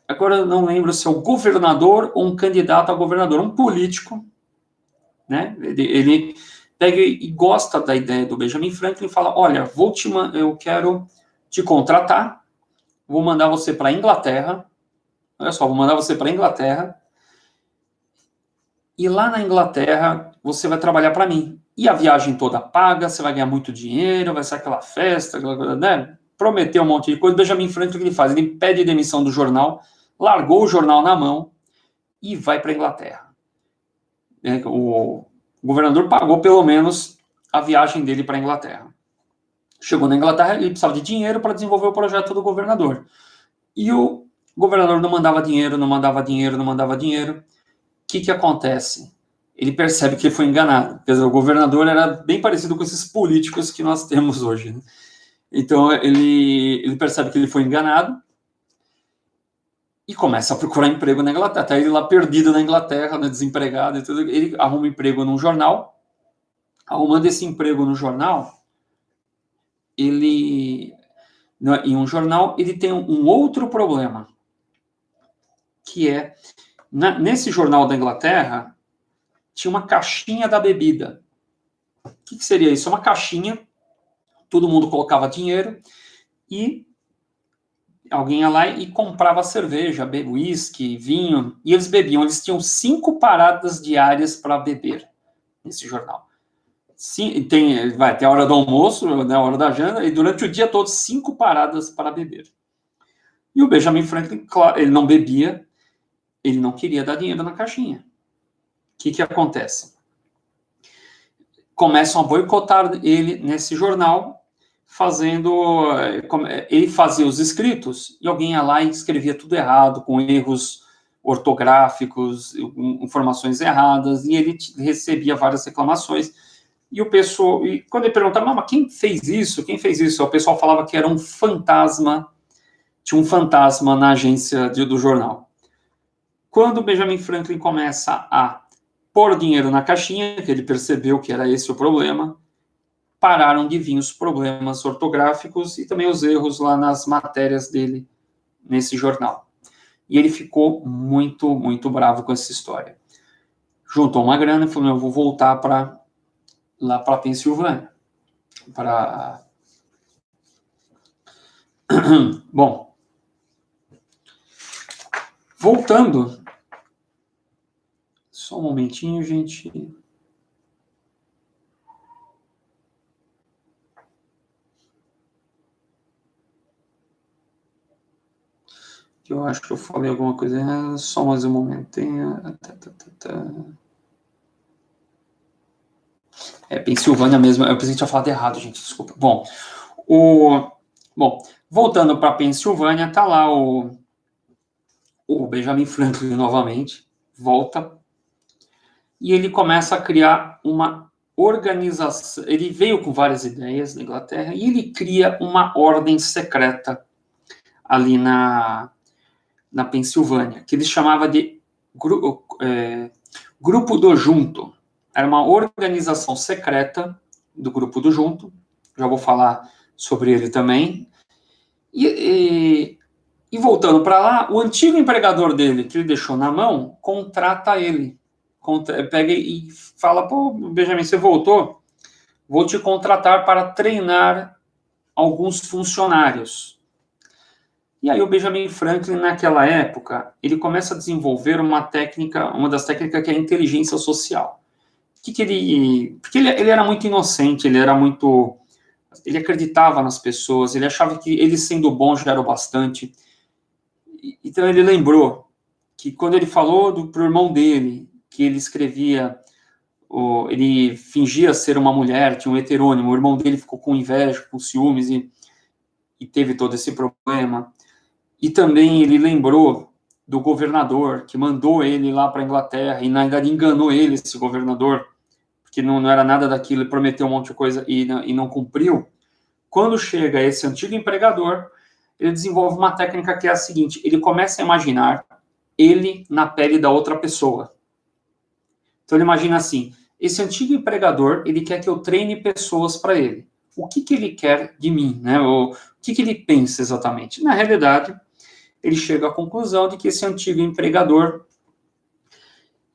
agora eu não lembro se é o governador ou um candidato a governador, um político, né? Ele pega e gosta da ideia do Benjamin Franklin e fala, olha, eu quero te contratar, vou mandar você para a Inglaterra, olha só, vou mandar você para a Inglaterra, e lá na Inglaterra você vai trabalhar para mim. E a viagem toda paga, você vai ganhar muito dinheiro, vai ser aquela festa, né? Prometeu um monte de coisa. Benjamin Franklin, o que ele faz? Ele pede demissão do jornal, largou o jornal na mão e vai para a Inglaterra. O governador pagou pelo menos a viagem dele para a Inglaterra. Chegou na Inglaterra, ele precisava de dinheiro para desenvolver o projeto do governador. E o governador não mandava dinheiro. O que acontece? Ele percebe que ele foi enganado. Quer dizer, o governador era bem parecido com esses políticos que nós temos hoje, né? Então, ele percebe que ele foi enganado e começa a procurar emprego na Inglaterra. Até ele lá perdido na Inglaterra, né, desempregado e tudo. Ele arruma emprego num jornal. Arrumando esse emprego no jornal, em um jornal, ele tem um outro problema, que é, nesse jornal da Inglaterra, tinha uma caixinha da bebida. O que seria isso? Uma caixinha, todo mundo colocava dinheiro e alguém ia lá e comprava cerveja, uísque, vinho, e eles bebiam. Eles tinham 5 paradas diárias para beber nesse jornal. Sim, vai ter a hora do almoço, né, a hora da janta, e durante o dia todo 5 paradas para beber. E o Benjamin Franklin, claro, ele não bebia, ele não queria dar dinheiro na caixinha. O que acontece? Começam a boicotar ele nesse jornal, ele fazia os escritos e alguém ia lá e escrevia tudo errado, com erros ortográficos, informações erradas, e ele recebia várias reclamações. E o pessoal, e quando ele perguntava, mas quem fez isso? Quem fez isso? O pessoal falava que era um fantasma, tinha um fantasma na agência do jornal. Quando o Benjamin Franklin começa a pôr dinheiro na caixinha, que ele percebeu que era esse o problema, pararam de vir os problemas ortográficos e também os erros lá nas matérias dele nesse jornal. E ele ficou muito, muito bravo com essa história. Juntou uma grana e falou, eu vou voltar lá para Pensilvânia. Bom, voltando, só um momentinho, gente. Eu acho que eu falei alguma coisa, só mais um momentinho. Pensilvânia mesmo, eu pensei que tinha falado errado, gente, desculpa. Bom, voltando para Pensilvânia, tá lá o Benjamin Franklin novamente, volta, e ele começa a criar uma organização, ele veio com várias ideias na Inglaterra, e ele cria uma ordem secreta ali na Pensilvânia, que ele chamava de Grupo do Junto. Era uma organização secreta do Grupo do Junto, já vou falar sobre ele também. E voltando para lá, o antigo empregador dele, que ele deixou na mão, contrata ele. Pega e fala, pô, Benjamin, você voltou? Vou te contratar para treinar alguns funcionários. E aí o Benjamin Franklin, naquela época, ele começa a desenvolver uma das técnicas que é a inteligência social. Porque ele era muito inocente, ele acreditava nas pessoas, ele achava que ele sendo bom já era o bastante. Então ele lembrou que quando ele falou pro irmão dele, que ele escrevia, ele fingia ser uma mulher, tinha um heterônimo, o irmão dele ficou com inveja, com ciúmes e teve todo esse problema. E também ele lembrou do governador que mandou ele lá para a Inglaterra e na verdade enganou ele, esse governador, porque não era nada daquilo, ele prometeu um monte de coisa e não cumpriu. Quando chega esse antigo empregador, ele desenvolve uma técnica que é a seguinte, ele começa a imaginar ele na pele da outra pessoa. Então ele imagina assim, esse antigo empregador, ele quer que eu treine pessoas para ele. O que ele quer de mim, né? O que ele pensa exatamente? Na realidade, ele chega à conclusão de que esse antigo empregador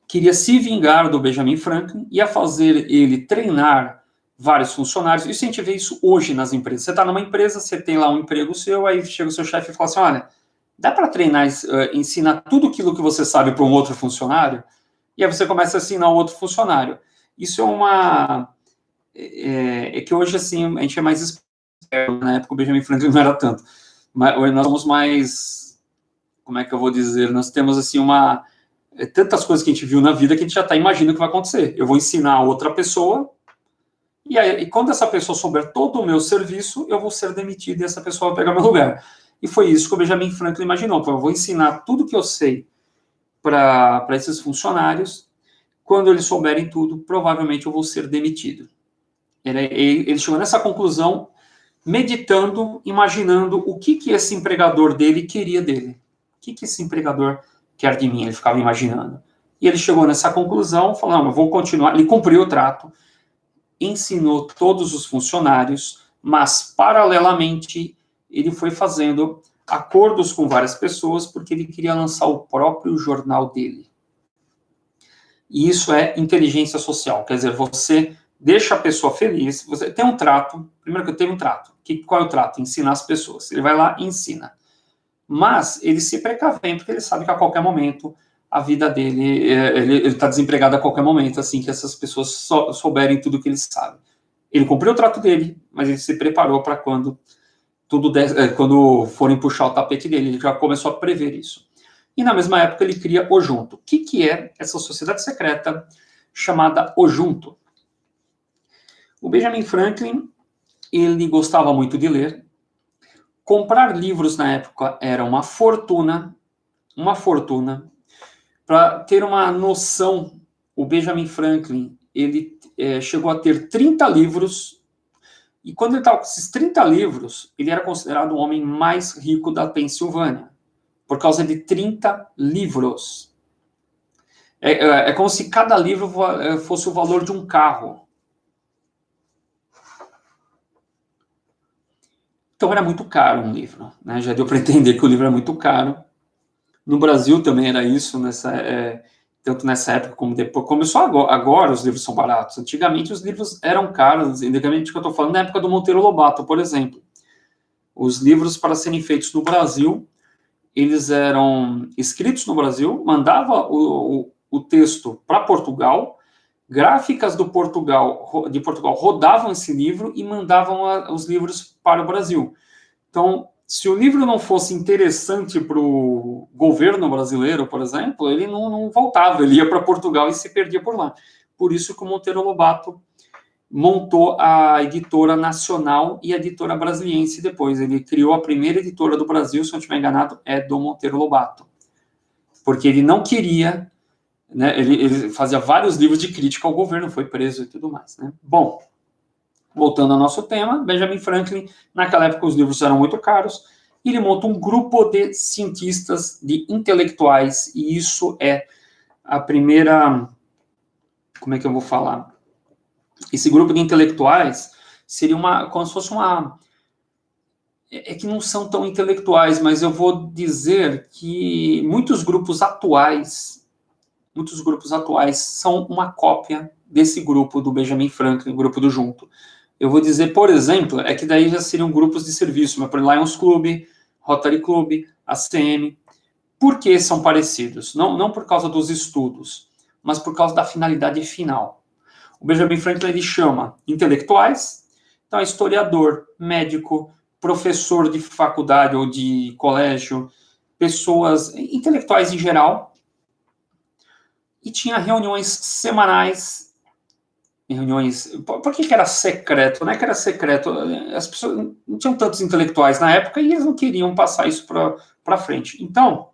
queria se vingar do Benjamin Franklin, ia fazer ele treinar vários funcionários. Isso a gente vê isso hoje nas empresas. Você está numa empresa, você tem lá um emprego seu, aí chega o seu chefe e fala assim, olha, dá para treinar, ensinar tudo aquilo que você sabe para um outro funcionário? E aí você começa a ensinar o outro funcionário. Isso é que hoje, assim, a gente é mais esperto. Na época o Benjamin Franklin não era tanto. Mas hoje nós somos mais, como é que eu vou dizer, nós temos, assim, tantas coisas que a gente viu na vida que a gente já está imaginando o que vai acontecer. Eu vou ensinar a outra pessoa, e quando essa pessoa souber todo o meu serviço, eu vou ser demitido e essa pessoa vai pegar meu lugar. E foi isso que o Benjamin Franklin imaginou. Eu vou ensinar tudo que eu sei para esses funcionários. Quando eles souberem tudo, provavelmente eu vou ser demitido. Ele chegou nessa conclusão meditando, imaginando o que esse empregador dele queria dele. O que esse empregador quer de mim? Ele ficava imaginando. E ele chegou nessa conclusão, falando, eu vou continuar. Ele cumpriu o trato, ensinou todos os funcionários, mas, paralelamente, ele foi fazendo acordos com várias pessoas, porque ele queria lançar o próprio jornal dele. E isso é inteligência social, quer dizer, você deixa a pessoa feliz, você tem um trato, primeiro que eu tenho um trato, qual é o trato? Ensinar as pessoas, ele vai lá e ensina. Mas ele se precavém, porque ele sabe que a qualquer momento a vida dele, ele está desempregado a qualquer momento, assim que essas pessoas souberem tudo que ele sabe. Ele cumpriu o trato dele, mas ele se preparou para quando quando forem puxar o tapete dele, ele já começou a prever isso. E na mesma época ele cria o Junto. O que é essa sociedade secreta chamada o Junto? O Benjamin Franklin, ele gostava muito de ler. Comprar livros na época era uma fortuna. Para ter uma noção, o Benjamin Franklin, ele chegou a ter 30 livros, e quando ele estava com esses 30 livros, ele era considerado o homem mais rico da Pensilvânia, por causa de 30 livros. É como se cada livro fosse o valor de um carro. Então era muito caro um livro, né? Já deu para entender que o livro é muito caro. No Brasil também era isso, tanto nessa época como depois. Começou agora os livros são baratos. Antigamente os livros eram caros, antigamente que eu estou falando na época do Monteiro Lobato, por exemplo. Os livros, para serem feitos no Brasil, eles eram escritos no Brasil, mandava o texto para Portugal, gráficas de Portugal rodavam esse livro e mandavam os livros para o Brasil. Então, se o livro não fosse interessante para o governo brasileiro, por exemplo, ele não voltava, ele ia para Portugal e se perdia por lá. Por isso que o Monteiro Lobato montou a editora nacional e a editora brasiliense depois. Ele criou a primeira editora do Brasil, se eu não estiver enganado, é do Monteiro Lobato. Porque ele não queria, né, ele fazia vários livros de crítica ao governo, foi preso e tudo mais, né? Bom, voltando ao nosso tema, Benjamin Franklin, naquela época os livros eram muito caros, e ele monta um grupo de cientistas, de intelectuais, e isso é a primeira, como é que eu vou falar? Esse grupo de intelectuais seria como se fosse que não são tão intelectuais, mas eu vou dizer que muitos grupos atuais são uma cópia desse grupo do Benjamin Franklin, o grupo do Junto. Eu vou dizer, por exemplo, que daí já seriam grupos de serviço, mas por Lions Club, Rotary Club, ACM. Por que são parecidos? Não por causa dos estudos, mas por causa da finalidade final. O Benjamin Franklin ele chama intelectuais, então é historiador, médico, professor de faculdade ou de colégio, pessoas intelectuais em geral, e tinha reuniões semanais. Por que era secreto? Não é que era secreto, as pessoas não tinham tantos intelectuais na época e eles não queriam passar isso para frente. Então,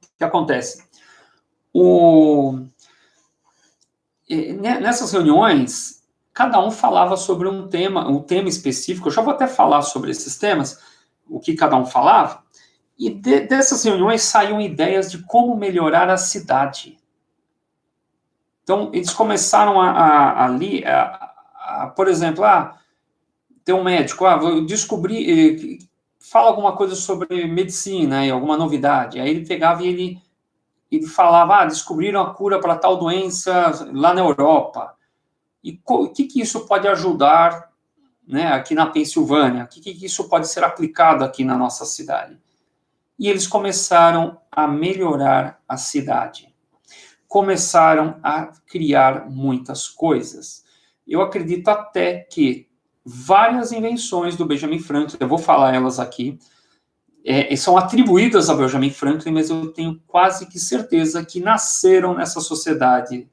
o que acontece? Nessas reuniões, cada um falava sobre um tema específico. Eu já vou até falar sobre esses temas, o que cada um falava, e dessas reuniões saíam ideias de como melhorar a cidade. Então, eles começaram ali, por exemplo, tem um médico, vou descobrir, fala alguma coisa sobre medicina e alguma novidade. Aí ele pegava e ele falava, descobriram a cura para tal doença lá na Europa. E o que isso pode ajudar, né, aqui na Pensilvânia? O que isso pode ser aplicado aqui na nossa cidade? E eles começaram a melhorar a cidade. Começaram a criar muitas coisas. Eu acredito até que várias invenções do Benjamin Franklin, eu vou falar elas aqui, são atribuídas a Benjamin Franklin, mas eu tenho quase que certeza que nasceram nessa sociedade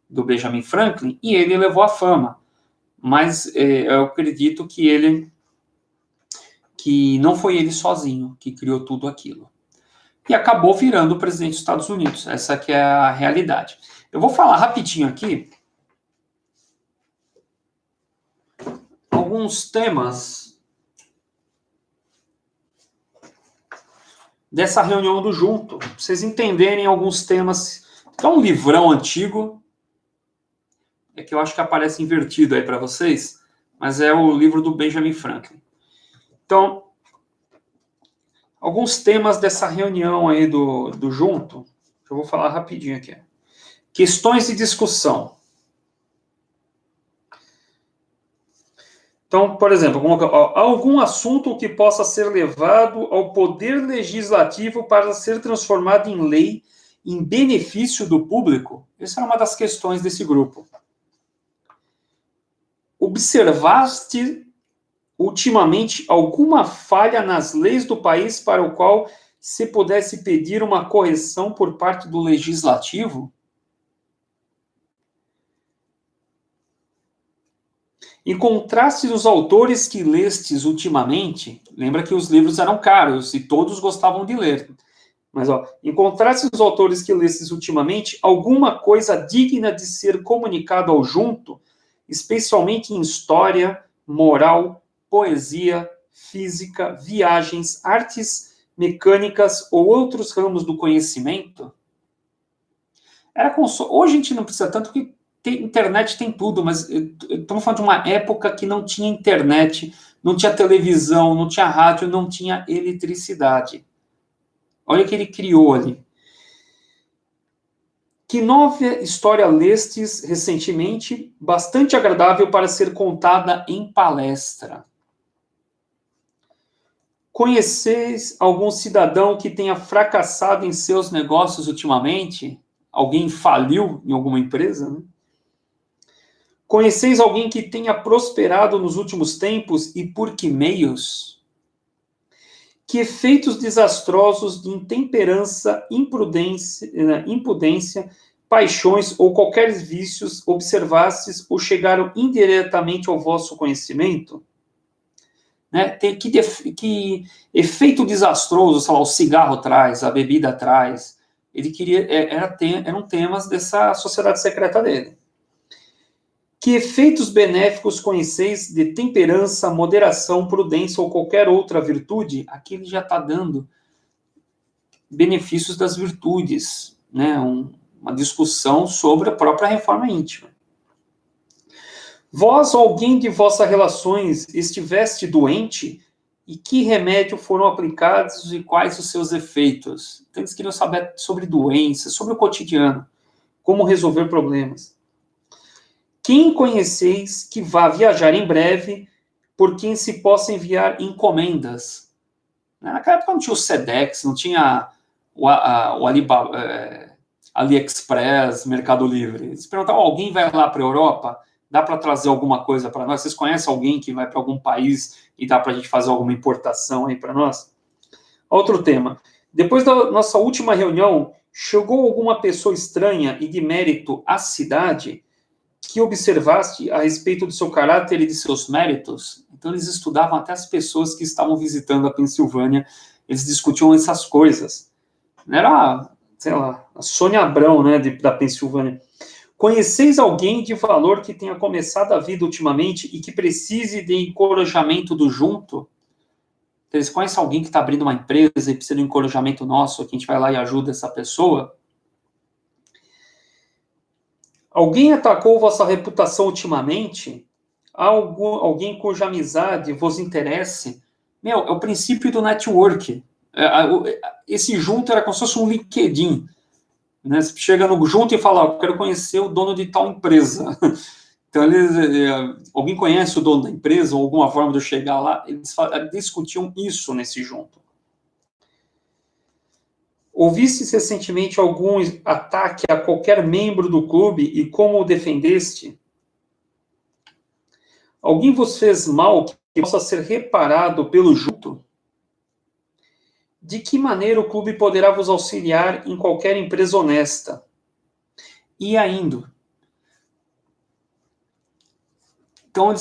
do Benjamin Franklin e ele levou à fama. Mas eu acredito que não foi ele sozinho que criou tudo aquilo. E acabou virando o presidente dos Estados Unidos. Essa que é a realidade. Eu vou falar rapidinho aqui alguns temas dessa reunião do Junto, para vocês entenderem alguns temas. É um livrão antigo, que eu acho que aparece invertido aí para vocês, mas é o livro do Benjamin Franklin. Então, alguns temas dessa reunião aí do Junto, que eu vou falar rapidinho aqui. Questões de discussão. Então, por exemplo, algum assunto que possa ser levado ao Poder Legislativo para ser transformado em lei em benefício do público? Essa é uma das questões desse grupo. Observaste ultimamente alguma falha nas leis do país para o qual se pudesse pedir uma correção por parte do legislativo? Encontraste os autores que lestes ultimamente? Lembra que os livros eram caros e todos gostavam de ler. Mas, encontraste os autores que lestes ultimamente alguma coisa digna de ser comunicado ao junto, especialmente em história, moral, poesia, física, viagens, artes mecânicas ou outros ramos do conhecimento? Hoje a gente não precisa tanto, porque internet tem tudo, mas estamos falando de uma época que não tinha internet, não tinha televisão, não tinha rádio, não tinha eletricidade. Olha o que ele criou ali. Que nova história lestes recentemente, bastante agradável para ser contada em palestra? Conheceis algum cidadão que tenha fracassado em seus negócios ultimamente? Alguém faliu em alguma empresa, né? Conheceis alguém que tenha prosperado nos últimos tempos e por que meios? Que efeitos desastrosos de intemperança, impudência, paixões ou qualquer vícios observastes ou chegaram indiretamente ao vosso conhecimento? Né? Que efeito desastroso, sei lá, o cigarro traz, a bebida traz. Ele queria, eram temas dessa sociedade secreta dele. Que efeitos benéficos conheceis de temperança, moderação, prudência ou qualquer outra virtude? Aqui ele já está dando benefícios das virtudes, né? Uma discussão sobre a própria reforma íntima. Vós, alguém de vossas relações, estiveste doente, e que remédio foram aplicados e quais os seus efeitos? Então eles queriam saber sobre doenças, sobre o cotidiano, como resolver problemas. Quem conheceis que vá viajar em breve, por quem se possa enviar encomendas? Naquela época não tinha o Sedex, não tinha o Alibaba, AliExpress, Mercado Livre. Eles perguntavam, alguém vai lá para a Europa? Dá para trazer alguma coisa para nós? Vocês conhecem alguém que vai para algum país e dá para a gente fazer alguma importação aí para nós? Outro tema. Depois da nossa última reunião, chegou alguma pessoa estranha e de mérito à cidade que observaste a respeito do seu caráter e de seus méritos? Então, eles estudavam até as pessoas que estavam visitando a Pensilvânia, eles discutiam essas coisas. Era, sei lá, a Sônia Abrão, né, da Pensilvânia. Conheceis alguém de valor que tenha começado a vida ultimamente e que precise de encorajamento do junto? Eles conhecem alguém que está abrindo uma empresa e precisa de um encorajamento nosso, que a gente vai lá e ajuda essa pessoa? Alguém atacou vossa reputação ultimamente? Alguém cuja amizade vos interesse? É o princípio do network. Esse junto era como se fosse um LinkedIn. Né? Você chega no junto e fala, eu quero conhecer o dono de tal empresa. Então, alguém conhece o dono da empresa, ou alguma forma de eu chegar lá? Eles discutiam isso nesse junto. Ouviste recentemente algum ataque a qualquer membro do clube e como o defendeste? Alguém vos fez mal que possa ser reparado pelo junto? De que maneira o clube poderá vos auxiliar em qualquer empresa honesta? E ainda. Então,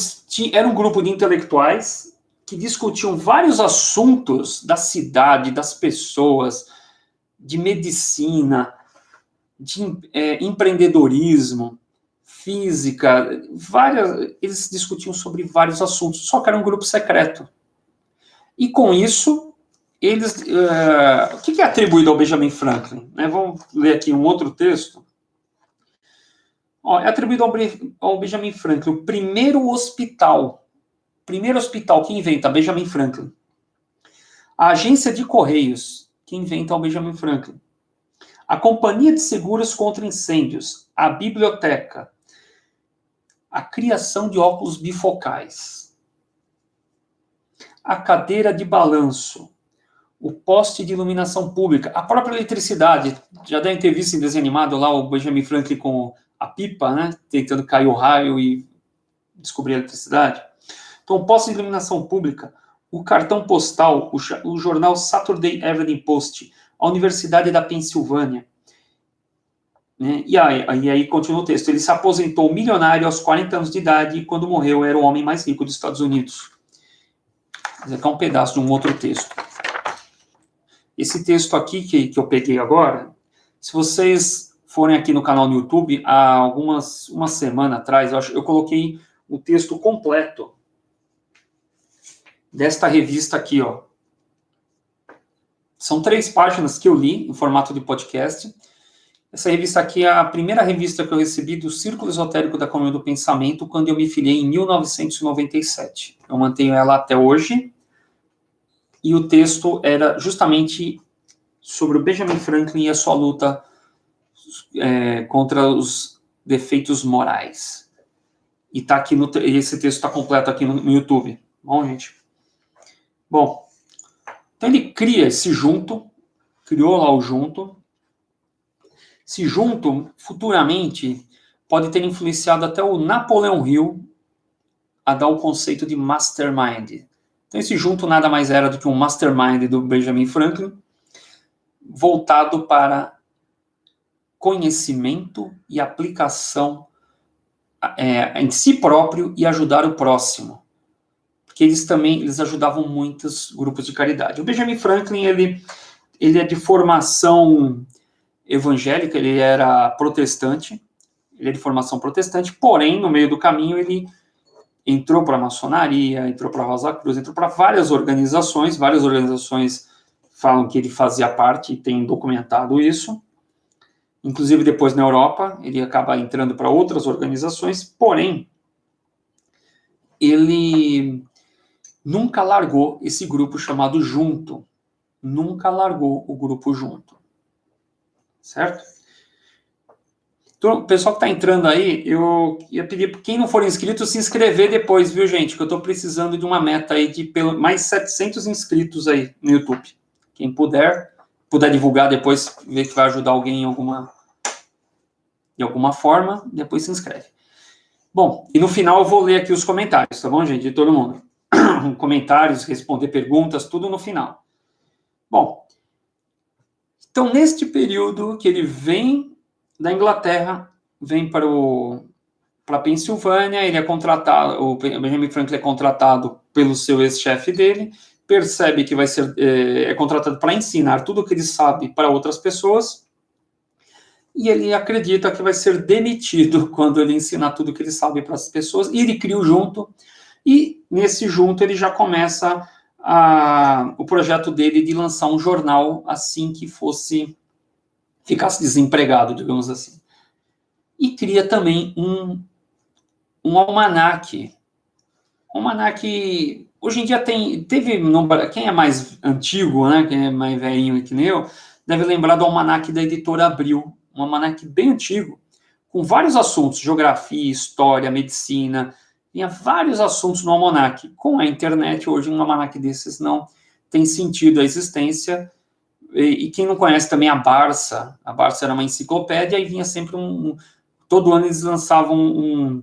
era um grupo de intelectuais que discutiam vários assuntos da cidade, das pessoas, de medicina, de empreendedorismo, física, eles discutiam sobre vários assuntos, só que era um grupo secreto. E com isso, eles... o que é atribuído ao Benjamin Franklin? Vamos ler aqui um outro texto. É atribuído ao Benjamin Franklin o primeiro hospital. Primeiro hospital, quem inventa? Benjamin Franklin. A agência de correios, quem inventa? O Benjamin Franklin. A companhia de seguros contra incêndios, a biblioteca, a criação de óculos bifocais, a cadeira de balanço, o poste de iluminação pública, a própria eletricidade. Já devem ter visto em desenho animado lá o Benjamin Franklin com a pipa, né, tentando cair o raio e descobrir a eletricidade. Então, o poste de iluminação pública, o cartão postal, o jornal Saturday Evening Post, a Universidade da Pensilvânia. Né? E aí continua o texto. Ele se aposentou milionário aos 40 anos de idade e, quando morreu, era o homem mais rico dos Estados Unidos. Esse aqui é um pedaço de um outro texto. Esse texto aqui que eu peguei agora, se vocês forem aqui no canal no YouTube, há uma semana atrás, eu coloquei o texto completo desta revista aqui, ó. São 3 páginas que eu li em formato de podcast. Essa revista aqui é a primeira revista que eu recebi do Círculo Esotérico da Comunhão do Pensamento, quando eu me filiei em 1997. Eu mantenho ela até hoje. E o texto era justamente sobre o Benjamin Franklin e a sua luta contra os defeitos morais. E tá aqui esse texto está completo aqui no YouTube. Bom, gente? Bom, então ele cria esse junto, criou lá o junto. Esse junto, futuramente, pode ter influenciado até o Napoleão Hill a dar o conceito de mastermind. Então, esse junto nada mais era do que um mastermind do Benjamin Franklin, voltado para conhecimento e aplicação em si próprio e ajudar o próximo. Porque eles ajudavam muitos grupos de caridade. O Benjamin Franklin, ele é de formação evangélica, ele era protestante, ele é de formação protestante, porém, no meio do caminho, ele entrou para a maçonaria, entrou para a Rosa Cruz, entrou para várias organizações falam que ele fazia parte e tem documentado isso. Inclusive, depois na Europa, ele acaba entrando para outras organizações, porém, ele nunca largou esse grupo chamado Junto. Nunca largou o grupo Junto. Certo? Então, o pessoal que está entrando aí, eu ia pedir para quem não for inscrito se inscrever depois, viu, gente? Que eu estou precisando de uma meta aí de mais 700 inscritos aí no YouTube. Quem puder divulgar depois, ver que vai ajudar alguém de alguma forma, depois se inscreve. Bom, e no final eu vou ler aqui os comentários, tá bom, gente? De todo mundo. Comentários, responder perguntas, tudo no final. Bom, então neste período que ele vem da Inglaterra, vem para a Pensilvânia, ele é contratado, o Benjamin Franklin é contratado pelo seu ex-chefe dele, percebe que vai ser contratado para ensinar tudo o que ele sabe para outras pessoas, e ele acredita que vai ser demitido quando ele ensinar tudo o que ele sabe para as pessoas, e ele cria o Junto, e nesse Junto ele já começa o projeto dele de lançar um jornal assim que ficasse desempregado, digamos assim. E cria também um almanaque. Um almanaque, hoje em dia quem é mais antigo, né, quem é mais velhinho que nem eu, deve lembrar do almanaque da editora Abril, um almanaque bem antigo, com vários assuntos, geografia, história, medicina, tinha vários assuntos no almanaque. Com a internet, hoje um almanaque desses não tem sentido a existência. E quem não conhece também a Barça era uma enciclopédia e vinha sempre todo ano eles lançavam um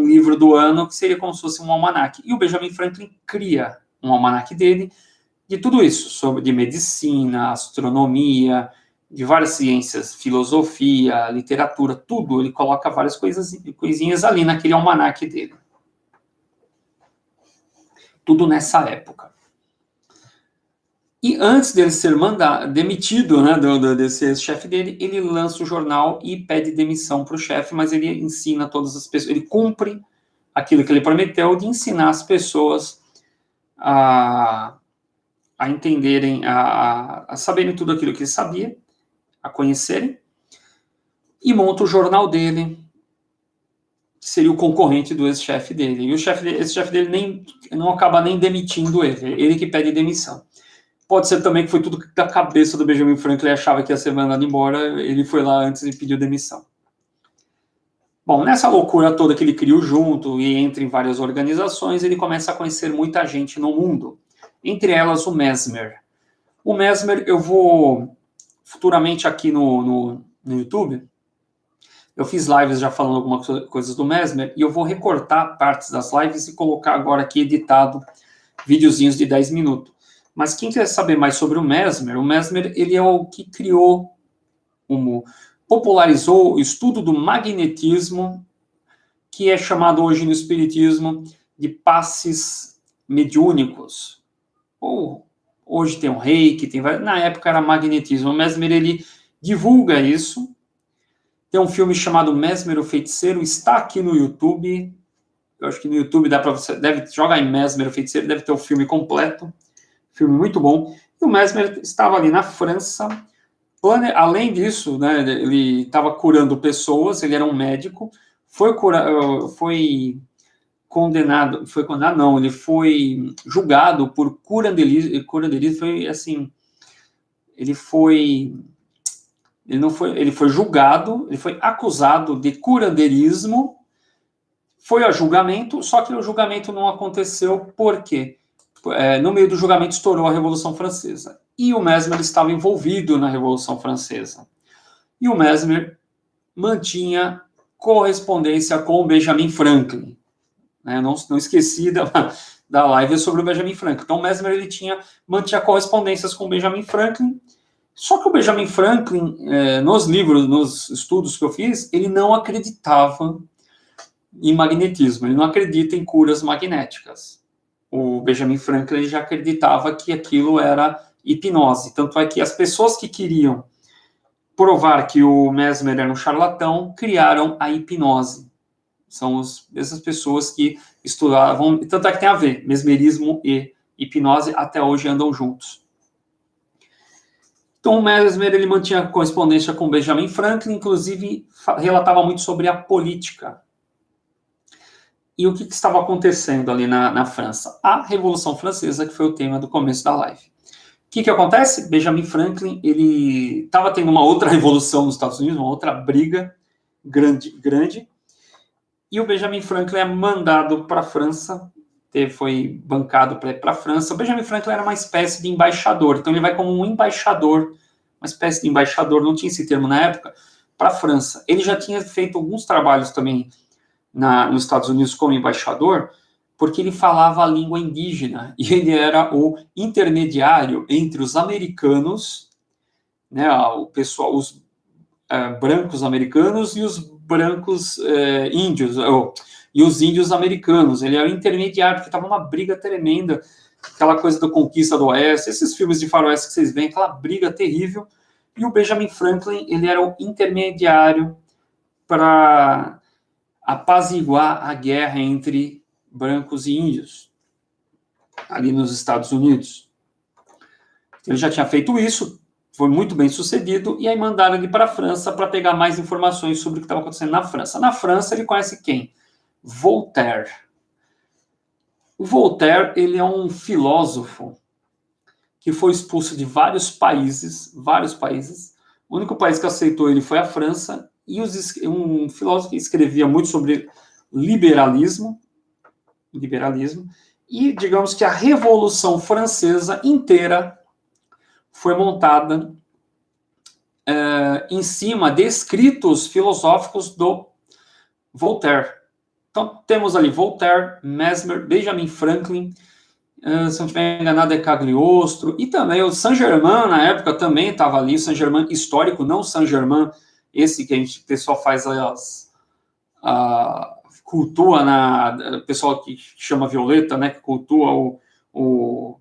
livro do ano que seria como se fosse um almanaque. E o Benjamin Franklin cria um almanaque dele de tudo isso, de medicina, astronomia, de várias ciências, filosofia, literatura, tudo. Ele coloca várias coisinhas ali naquele almanaque dele. Tudo nessa época. E antes dele ser demitido, né, desse chefe dele, ele lança o jornal e pede demissão para o chefe, mas ele ensina todas as pessoas, ele cumpre aquilo que ele prometeu de ensinar as pessoas a entenderem, a saberem tudo aquilo que ele sabia, a conhecerem, e monta o jornal dele, que seria o concorrente do ex-chefe dele. E esse chefe dele não acaba nem demitindo ele que pede demissão. Pode ser também que foi tudo da cabeça do Benjamin Franklin, ele achava que ia ser mandado embora, ele foi lá antes e pediu demissão. Bom, nessa loucura toda que ele criou junto e entra em várias organizações, ele começa a conhecer muita gente no mundo, entre elas o Mesmer. O Mesmer, eu vou futuramente aqui no YouTube, eu fiz lives já falando algumas coisas do Mesmer, e eu vou recortar partes das lives e colocar agora aqui editado videozinhos de 10 minutos. Mas quem quer saber mais sobre o Mesmer ele é o que criou, popularizou o estudo do magnetismo, que é chamado hoje no espiritismo de passes mediúnicos. Ou hoje tem o reiki, na época era magnetismo. O Mesmer, ele divulga isso. Tem um filme chamado Mesmer o Feiticeiro, está aqui no YouTube. Eu acho que no YouTube dá para você, jogar em Mesmer o Feiticeiro, deve ter o filme completo. Filme muito bom. E o Mesmer estava ali na França. Além disso, né, ele estava curando pessoas, ele era um médico, foi condenado, não, ele foi julgado por curanderismo, foi assim, ele foi julgado, ele foi acusado de curandeirismo, foi a julgamento, só que o julgamento não aconteceu porque no meio do julgamento estourou a Revolução Francesa. E o Mesmer estava envolvido na Revolução Francesa. E o Mesmer mantinha correspondência com o Benjamin Franklin. Né? Não esqueci da live sobre o Benjamin Franklin. Então o Mesmer ele mantinha correspondências com o Benjamin Franklin. Só que o Benjamin Franklin, nos livros, nos estudos que eu fiz, ele não acreditava em magnetismo, ele não acredita em curas magnéticas. O Benjamin Franklin já acreditava que aquilo era hipnose. Tanto é que as pessoas que queriam provar que o Mesmer era um charlatão criaram a hipnose. São essas pessoas que estudavam, tanto é que tem a ver, mesmerismo e hipnose até hoje andam juntos. Então o Mesmer ele mantinha correspondência com Benjamin Franklin, inclusive relatava muito sobre a política. E o que estava acontecendo ali na França? A Revolução Francesa, que foi o tema do começo da live. O que acontece? Benjamin Franklin, ele estava tendo uma outra revolução nos Estados Unidos, uma outra briga grande, e o Benjamin Franklin é mandado para a França, foi bancado para ir para a França. O Benjamin Franklin era uma espécie de embaixador, então ele vai como um embaixador, uma espécie de embaixador, não tinha esse termo na época, para a França. Ele já tinha feito alguns trabalhos também nos Estados Unidos como embaixador, porque ele falava a língua indígena, e ele era o intermediário entre os americanos, né, o pessoal, os brancos americanos e os brancos índios, e os índios americanos. Ele era o intermediário, porque estava uma briga tremenda, aquela coisa da conquista do Oeste, esses filmes de faroeste que vocês veem, aquela briga terrível, e o Benjamin Franklin, ele era o intermediário para apaziguar a guerra entre brancos e índios, ali nos Estados Unidos. Ele já tinha feito isso, foi muito bem sucedido, e aí mandaram ele para a França para pegar mais informações sobre o que estava acontecendo na França. Na França, ele conhece quem? Voltaire. O Voltaire, ele é um filósofo que foi expulso de vários países. O único país que aceitou ele foi a França, e um filósofo que escrevia muito sobre liberalismo, e digamos que a Revolução Francesa inteira foi montada em cima de escritos filosóficos do Voltaire. Então, temos ali Voltaire, Mesmer, Benjamin Franklin, se não estiver enganado é Cagliostro, e também o Saint-Germain, na época, também estava ali, o Saint-Germain histórico, não o Saint-Germain, esse que o pessoal faz cultua o pessoal que chama Violeta, né, que cultua o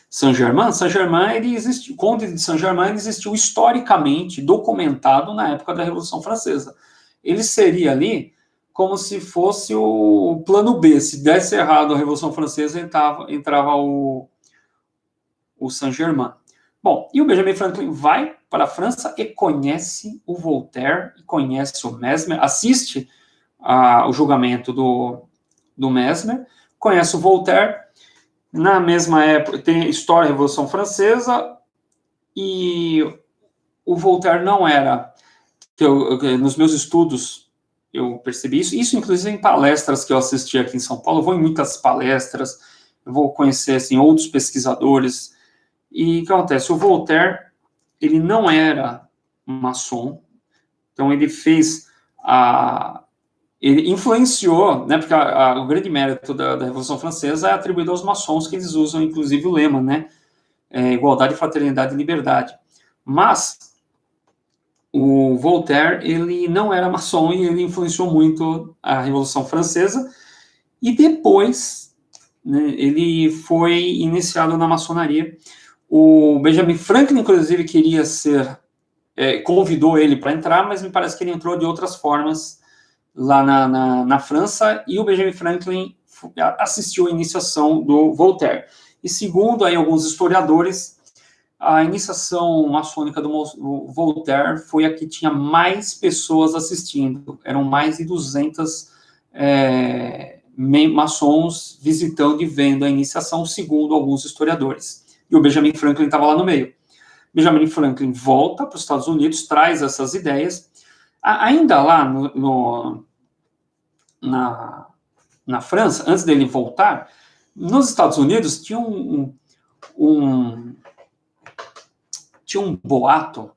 Saint-Germain. Saint-Germain, o Conde de Saint-Germain existiu historicamente, documentado na época da Revolução Francesa. Ele seria ali como se fosse o plano B. Se desse errado a Revolução Francesa, entrava o Saint-Germain. Bom, e o Benjamin Franklin vai para a França e conhece o Voltaire, conhece o Mesmer, assiste o julgamento do Mesmer, conhece o Voltaire. Na mesma época, tem história da Revolução Francesa, e o Voltaire não era, nos meus estudos eu percebi isso. Isso, inclusive, em palestras que eu assisti aqui em São Paulo. Eu vou em muitas palestras, eu vou conhecer, assim, outros pesquisadores. E o que acontece? O Voltaire, ele não era maçom, então ele fez ele influenciou, né, porque o grande mérito da Revolução Francesa é atribuído aos maçons, que eles usam, inclusive, o lema, né, igualdade, fraternidade e liberdade. Mas o Voltaire, ele não era maçom e ele influenciou muito a Revolução Francesa, e depois, né, ele foi iniciado na maçonaria. O Benjamin Franklin, inclusive, queria ser, convidou ele para entrar, mas me parece que ele entrou de outras formas lá na França, e o Benjamin Franklin assistiu à iniciação do Voltaire. E segundo aí alguns historiadores, a iniciação maçônica do Voltaire foi a que tinha mais pessoas assistindo. Eram mais de 200 maçons visitando e vendo a iniciação, segundo alguns historiadores. E o Benjamin Franklin estava lá no meio. Benjamin Franklin volta para os Estados Unidos, traz essas ideias. Ainda lá na França, antes dele voltar, nos Estados Unidos tinha um boato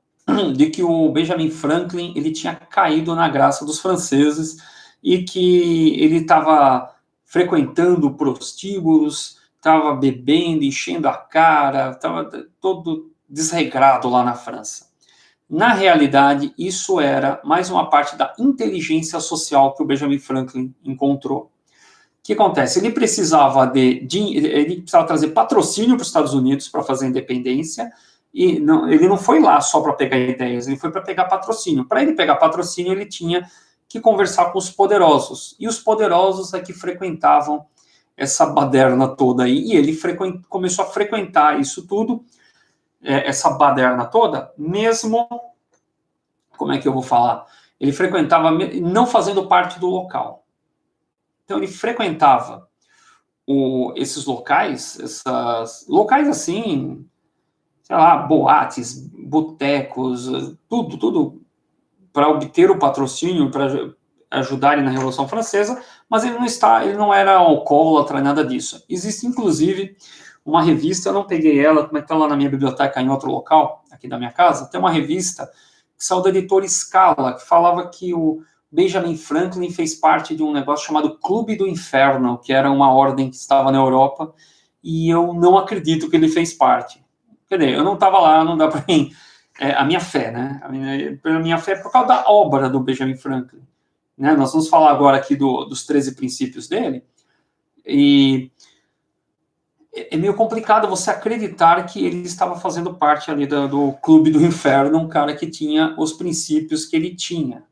de que o Benjamin Franklin ele tinha caído na graça dos franceses e que ele estava frequentando prostíbulos, estava bebendo, enchendo a cara, estava todo desregrado lá na França. Na realidade, isso era mais uma parte da inteligência social que o Benjamin Franklin encontrou. O que acontece? Ele precisava trazer patrocínio para os Estados Unidos para fazer a independência, e ele não foi lá só para pegar ideias, ele foi para pegar patrocínio. Para ele pegar patrocínio, ele tinha que conversar com os poderosos, e os poderosos é que frequentavam essa baderna toda aí, e ele começou a frequentar isso tudo, essa baderna toda, mesmo, como é que eu vou falar? Ele frequentava, não fazendo parte do local. Então, ele frequentava esses locais, locais assim, sei lá, boates, botecos, tudo para obter o patrocínio, para ajudarem na Revolução Francesa, mas ele não era alcoólatra, nada disso. Existe, inclusive, uma revista, eu não peguei ela, como é que está lá na minha biblioteca, em outro local, aqui da minha casa, tem uma revista que saiu da editora Scala, que falava que o Benjamin Franklin fez parte de um negócio chamado Clube do Inferno, que era uma ordem que estava na Europa, e eu não acredito que ele fez parte. Quer dizer, eu não estava lá, não dá para mim. A minha fé, né? A minha fé é por causa da obra do Benjamin Franklin. Né? Nós vamos falar agora aqui dos 13 princípios dele, e é meio complicado você acreditar que ele estava fazendo parte ali do Clube do Inferno, um cara que tinha os princípios que ele tinha.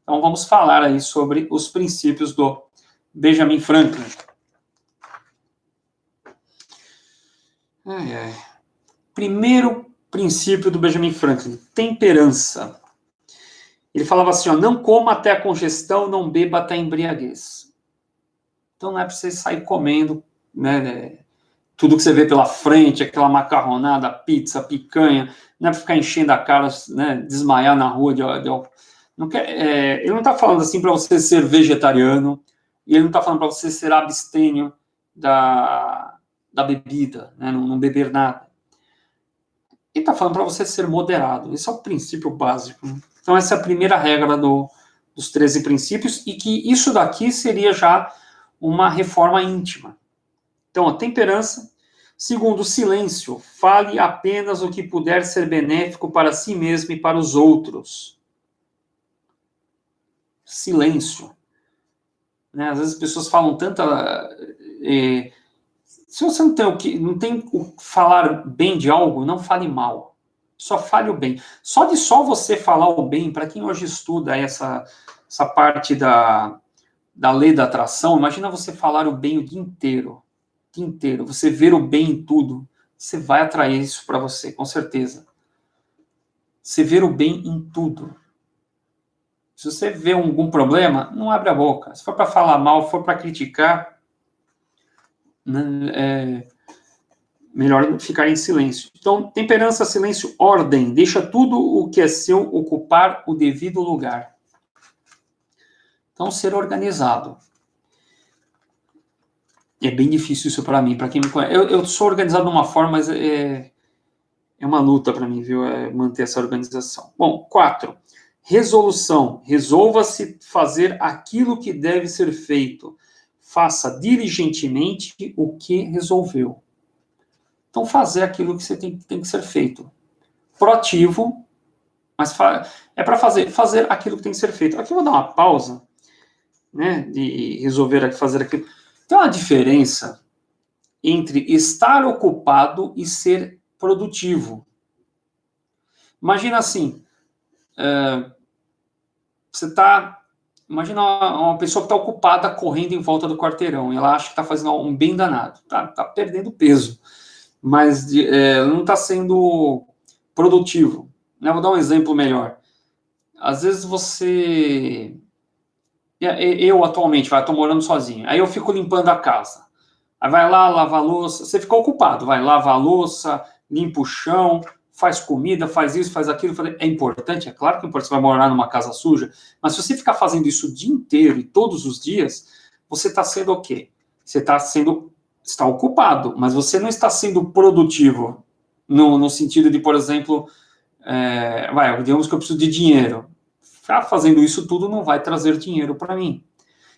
Então, vamos falar aí sobre os princípios do Benjamin Franklin. Primeiro princípio do Benjamin Franklin, temperança. Ele falava assim, não coma até a congestão, não beba até a embriaguez. Então, não é para você sair comendo, né, tudo que você vê pela frente, aquela macarronada, pizza, picanha, não é para ficar enchendo a cara, né, desmaiar na rua. Ele não está falando assim para você ser vegetariano, e ele não está falando para você ser abstêmio da bebida, né, não beber nada. Ele está falando para você ser moderado. Esse é o princípio básico. Então, essa é a primeira regra dos 13 princípios, e que isso daqui seria já uma reforma íntima. Então, a temperança. Segundo, silêncio. Fale apenas o que puder ser benéfico para si mesmo e para os outros. Silêncio. Né? Às vezes as pessoas falam tanta... se você não tem o falar bem de algo, não fale mal. Só fale o bem. Só você falar o bem, para quem hoje estuda essa parte da lei da atração, imagina você falar o bem o dia inteiro. Você ver o bem em tudo, você vai atrair isso para você, com certeza. Você ver o bem em tudo. Se você vê algum problema, não abre a boca. Se for para falar mal, for para criticar, melhor ficar em silêncio. Então, temperança, silêncio, ordem. Deixa tudo o que é seu ocupar o devido lugar. Então, ser organizado. É bem difícil isso para mim, para quem me conhece. Eu sou organizado de uma forma, mas é uma luta para mim, viu? Manter essa organização. Bom, 4. Resolução. Resolva-se fazer aquilo que deve ser feito. Faça diligentemente o que resolveu. Então, fazer aquilo que você tem que ser feito. Proativo, mas é para fazer aquilo que tem que ser feito. Aqui eu vou dar uma pausa, né, de resolver fazer aquilo. Tem uma diferença entre estar ocupado e ser produtivo. Imagina assim, imagina uma pessoa que está ocupada correndo em volta do quarteirão, e ela acha que está fazendo um bem danado, tá perdendo peso, mas não está sendo produtivo. Eu vou dar um exemplo melhor. Às vezes eu atualmente, estou morando sozinho, aí eu fico limpando a casa. Aí vai lá, lava a louça, você fica ocupado, vai lavar a louça, limpa o chão, faz comida, faz isso, faz aquilo. É importante, é claro que é importante, você vai morar numa casa suja, mas se você ficar fazendo isso o dia inteiro e todos os dias, você está sendo o quê? Você está ocupado, mas você não está sendo produtivo, no sentido de, por exemplo, digamos que eu preciso de dinheiro. Ficar fazendo isso tudo não vai trazer dinheiro para mim.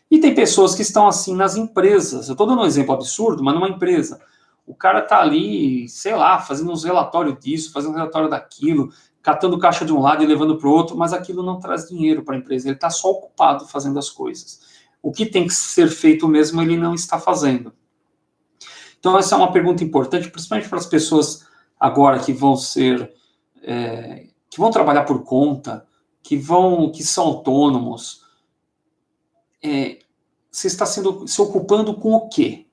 E tem pessoas que estão assim nas empresas. Eu estou dando um exemplo absurdo, mas numa empresa. O cara está ali, sei lá, fazendo uns relatórios disso, fazendo um relatório daquilo, catando caixa de um lado e levando para o outro, mas aquilo não traz dinheiro para a empresa. Ele está só ocupado fazendo as coisas. O que tem que ser feito mesmo, ele não está fazendo. Então, essa é uma pergunta importante, principalmente para as pessoas agora que vão que vão trabalhar por conta, que são autônomos. Você está se ocupando com o quê?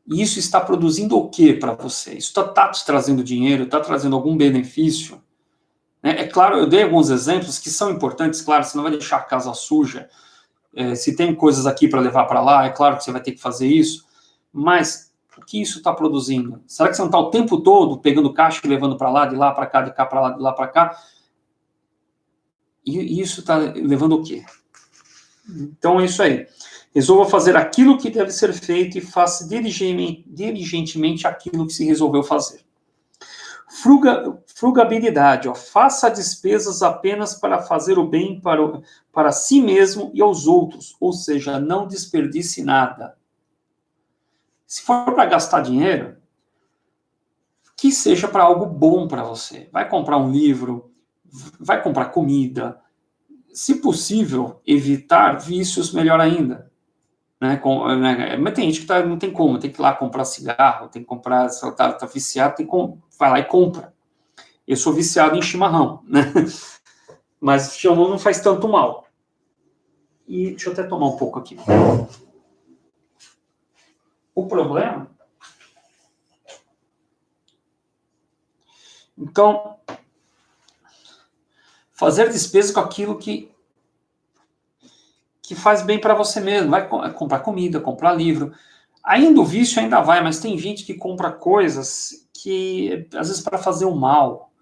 E isso está produzindo o quê para você? Isso está te trazendo dinheiro? Está trazendo algum benefício? É claro, eu dei alguns exemplos que são importantes, claro, você não vai deixar a casa suja. Se tem coisas aqui para levar para lá, é claro que você vai ter que fazer isso, mas o que isso está produzindo? Será que você não está o tempo todo pegando caixa e levando para lá, de lá para cá, de cá para lá, de lá para cá? E isso está levando o quê? Então é isso aí. Resolva fazer aquilo que deve ser feito e faça diligentemente aquilo que se resolveu fazer. Frugabilidade. Faça despesas apenas para fazer o bem para si mesmo e aos outros. Ou seja, não desperdice nada. Se for para gastar dinheiro, que seja para algo bom para você. Vai comprar um livro, vai comprar comida. Se possível, evitar vícios, melhor ainda. Mas tem gente que não tem como, tem que ir lá comprar cigarro, tem que comprar, se ela tá viciado, vai lá e compra. Eu sou viciado em chimarrão, né? Mas chimarrão não faz tanto mal. E deixa eu até tomar um pouco aqui. O problema... Então, fazer despesa com aquilo que faz bem para você mesmo. Vai comprar comida, comprar livro. Ainda o vício ainda vai, mas tem gente que compra coisas que, às vezes, para fazer o mal.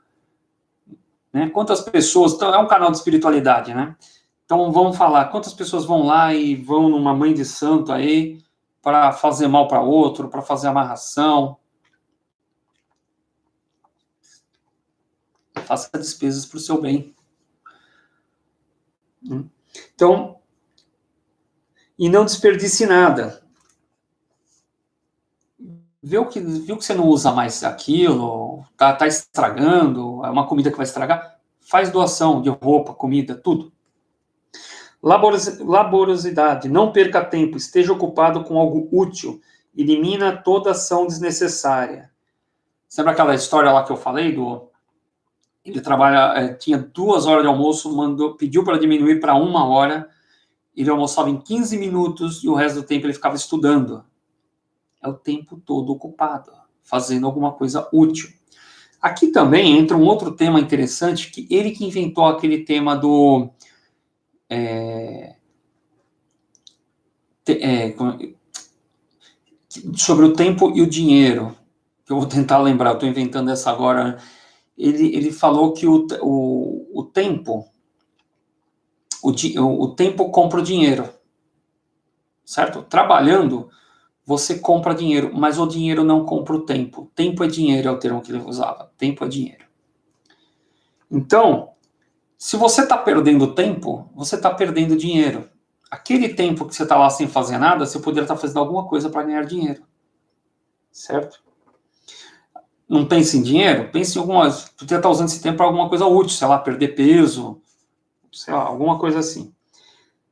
Né? Quantas pessoas... Então, é um canal de espiritualidade, né? Então, vamos falar. Quantas pessoas vão lá e vão numa mãe de santo aí para fazer mal para outro, para fazer amarração? Faça despesas para o seu bem. Então... E não desperdice nada. Viu que você não usa mais aquilo, tá estragando, é uma comida que vai estragar, faz doação de roupa, comida, tudo. Laboriosidade, não perca tempo, esteja ocupado com algo útil, elimina toda ação desnecessária. Você lembra aquela história lá que eu falei ele tinha 2 horas de almoço, pediu para diminuir para 1 hora, ele almoçava em 15 minutos e o resto do tempo ele ficava estudando. É o tempo todo ocupado, fazendo alguma coisa útil. Aqui também entra um outro tema interessante, que ele que inventou aquele tema sobre o tempo e o dinheiro, que eu vou tentar lembrar, eu estou inventando essa agora. Ele falou que o tempo compra o dinheiro. certo? Trabalhando, você compra dinheiro, mas o dinheiro não compra o tempo. Tempo é dinheiro, é o termo que ele usava. Tempo é dinheiro. Então, se você está perdendo tempo, você está perdendo dinheiro. Aquele tempo que você está lá sem fazer nada, você poderia estar fazendo alguma coisa para ganhar dinheiro. Certo? Não pense em dinheiro? Pense em alguma... Você poderia estar usando esse tempo para alguma coisa útil, sei lá, perder peso, sei lá, alguma coisa assim.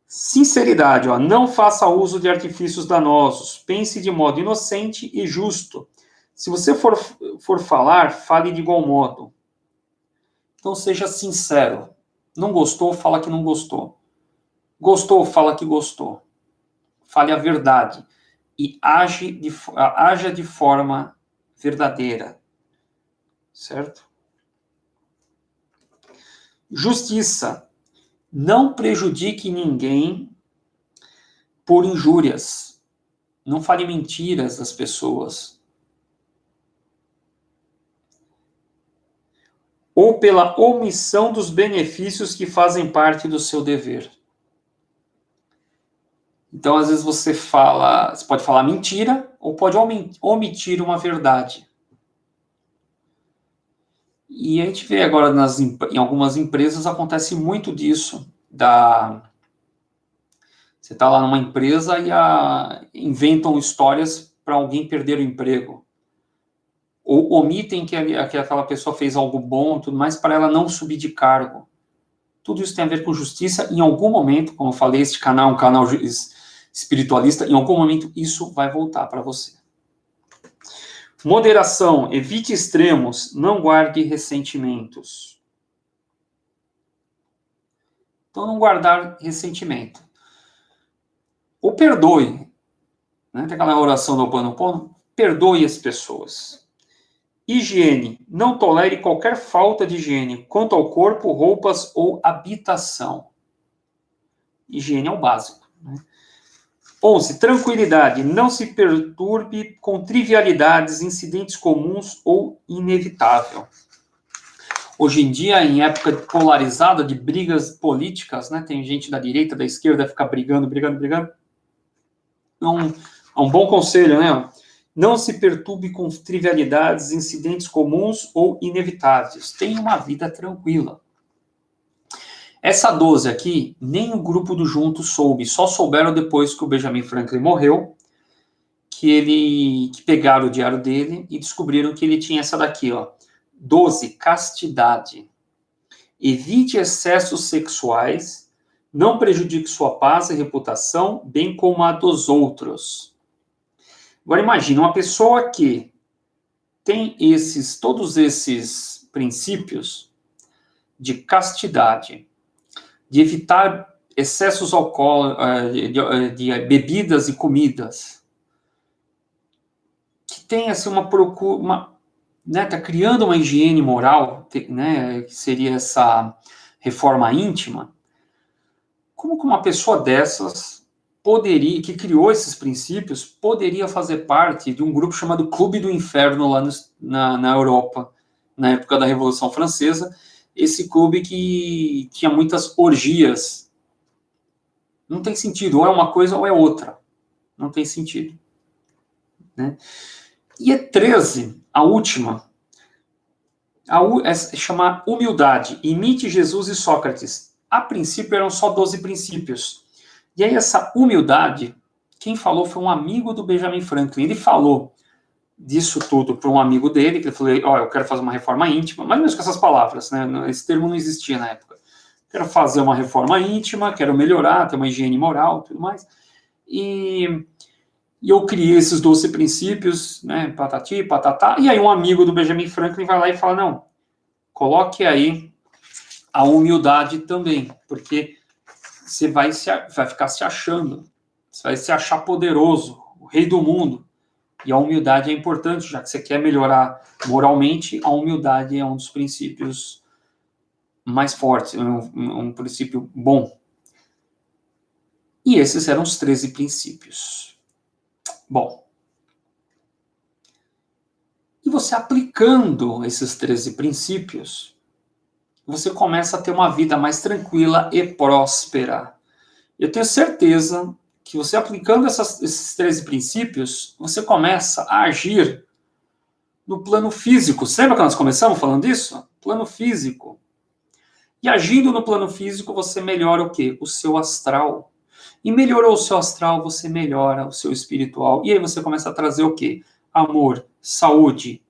Sinceridade, ó, não faça uso de artifícios danosos. Pense de modo inocente e justo. Se você for falar, fale de igual modo. Então seja sincero. Não gostou, fala que não gostou. Gostou, fala que gostou. Fale a verdade. E haja de forma verdadeira. Certo? Justiça. Não prejudique ninguém por injúrias. Não fale mentiras das pessoas. Ou pela omissão dos benefícios que fazem parte do seu dever. Então, às vezes você pode falar mentira ou pode omitir uma verdade. E a gente vê agora em algumas empresas acontece muito disso. Você está lá numa empresa e inventam histórias para alguém perder o emprego. Ou omitem que aquela pessoa fez algo bom, tudo mais, para ela não subir de cargo. Tudo isso tem a ver com justiça. Em algum momento, como eu falei, este canal é um canal espiritualista, em algum momento isso vai voltar para você. Moderação, evite extremos, não guarde ressentimentos. Então, não guardar ressentimento. Ou perdoe. Né? Tem aquela oração do Ho Oponopono, perdoe as pessoas. Higiene, não tolere qualquer falta de higiene, quanto ao corpo, roupas ou habitação. Higiene é o básico. Né? 11. Tranquilidade, não se perturbe com trivialidades, incidentes comuns ou inevitável. Hoje em dia, em época polarizada de brigas políticas, né, tem gente da direita, da esquerda, ficar brigando. É um bom conselho, né? Não se perturbe com trivialidades, incidentes comuns ou inevitáveis. Tenha uma vida tranquila. Essa 12 aqui, nem o grupo do Junto soube. Só souberam depois que o Benjamin Franklin morreu, que pegaram o diário dele e descobriram que ele tinha essa daqui, ó. 12, castidade. Evite excessos sexuais, não prejudique sua paz e reputação, bem como a dos outros. Agora imagine uma pessoa que tem todos esses princípios de castidade, de evitar excessos de bebidas e comidas, que tem assim uma procura, né, tá criando uma higiene moral, né, que seria essa reforma íntima. Como que uma pessoa dessas que criou esses princípios, poderia fazer parte de um grupo chamado Clube do Inferno lá na Europa, na época da Revolução Francesa, esse clube que tinha muitas orgias. Não tem sentido, ou é uma coisa ou é outra. Não tem sentido. Né? E é 13, a última, é chamar humildade. Imite Jesus e Sócrates. A princípio eram só 12 princípios. E aí essa humildade, quem falou foi um amigo do Benjamin Franklin. Ele falou disso tudo para um amigo dele, que ele falou, ó, eu quero fazer uma reforma íntima, mas mesmo com essas palavras, né? Esse termo não existia na época. Quero fazer uma reforma íntima, quero melhorar, ter uma higiene moral, tudo mais. E eu criei esses 12 princípios, né? Patati, patatá. E aí um amigo do Benjamin Franklin vai lá e fala, não, coloque aí a humildade também, porque você vai ficar se achando, você vai se achar poderoso, o rei do mundo. E a humildade é importante, já que você quer melhorar moralmente, a humildade é um dos princípios mais fortes, um princípio bom. E esses eram os 13 princípios. Bom. E você aplicando esses 13 princípios, você começa a ter uma vida mais tranquila e próspera. Eu tenho certeza que você aplicando esses 13 princípios, você começa a agir no plano físico. Você lembra que nós começamos falando disso? Plano físico. E agindo no plano físico, você melhora o quê? O seu astral. E melhorou o seu astral, você melhora o seu espiritual. E aí você começa a trazer o quê? Amor, saúde,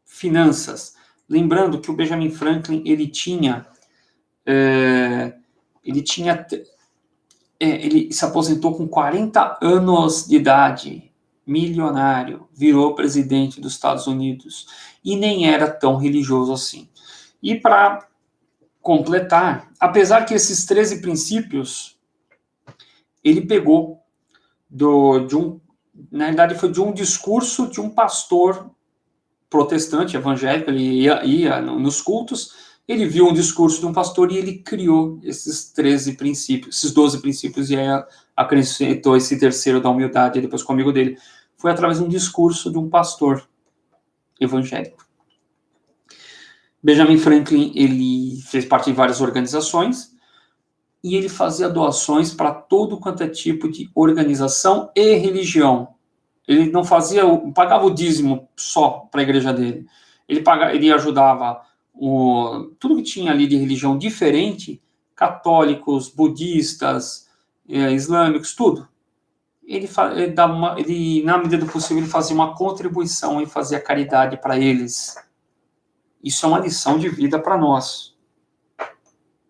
finanças. Lembrando que o Benjamin Franklin, ele se aposentou com 40 anos de idade, milionário, virou presidente dos Estados Unidos e nem era tão religioso assim. E para completar, apesar que esses 13 princípios, ele pegou na verdade foi de um discurso de um pastor protestante, evangélico, ele ia nos cultos, ele viu um discurso de um pastor e ele criou esses 13 princípios, esses 12 princípios, e aí acrescentou esse terceiro da humildade, depois com o amigo dele. Foi através de um discurso de um pastor evangélico. Benjamin Franklin, ele fez parte de várias organizações, e ele fazia doações para todo quanto é tipo de organização e religião. Ele não pagava o dízimo só para a igreja dele. Ele ajudava tudo que tinha ali de religião diferente, católicos, budistas, islâmicos, tudo. Ele, na medida do possível, ele fazia uma contribuição e fazia caridade para eles. Isso é uma lição de vida para nós.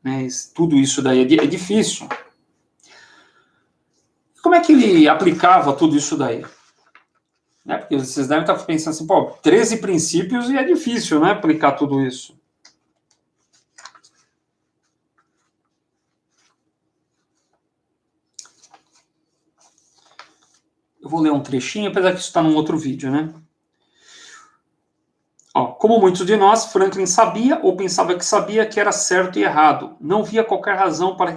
Né? Tudo isso daí é difícil. Como é que ele aplicava tudo isso daí? Né? Porque vocês devem estar pensando assim, 13 princípios e é difícil, né, aplicar tudo isso. Eu vou ler um trechinho, apesar que isso está num outro vídeo, né? Como muitos de nós, Franklin sabia ou pensava que sabia que era certo e errado. Não via qualquer razão para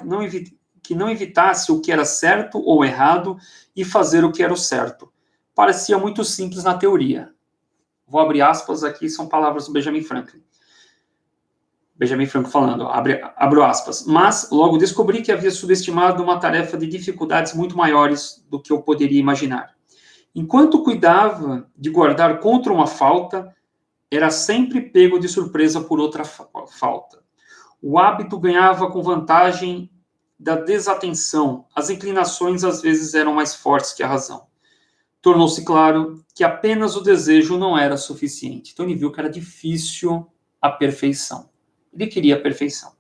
que não evitasse o que era certo ou errado e fazer o que era o certo. Parecia muito simples na teoria. Vou abrir aspas aqui, são palavras do Benjamin Franklin. Benjamin Franklin falando, abro aspas. Mas logo descobri que havia subestimado uma tarefa de dificuldades muito maiores do que eu poderia imaginar. Enquanto cuidava de guardar contra uma falta, era sempre pego de surpresa por outra falta. O hábito ganhava com vantagem da desatenção. As inclinações às vezes eram mais fortes que a razão. Tornou-se claro que apenas o desejo não era suficiente. Então ele viu que era difícil a perfeição. Ele queria a perfeição.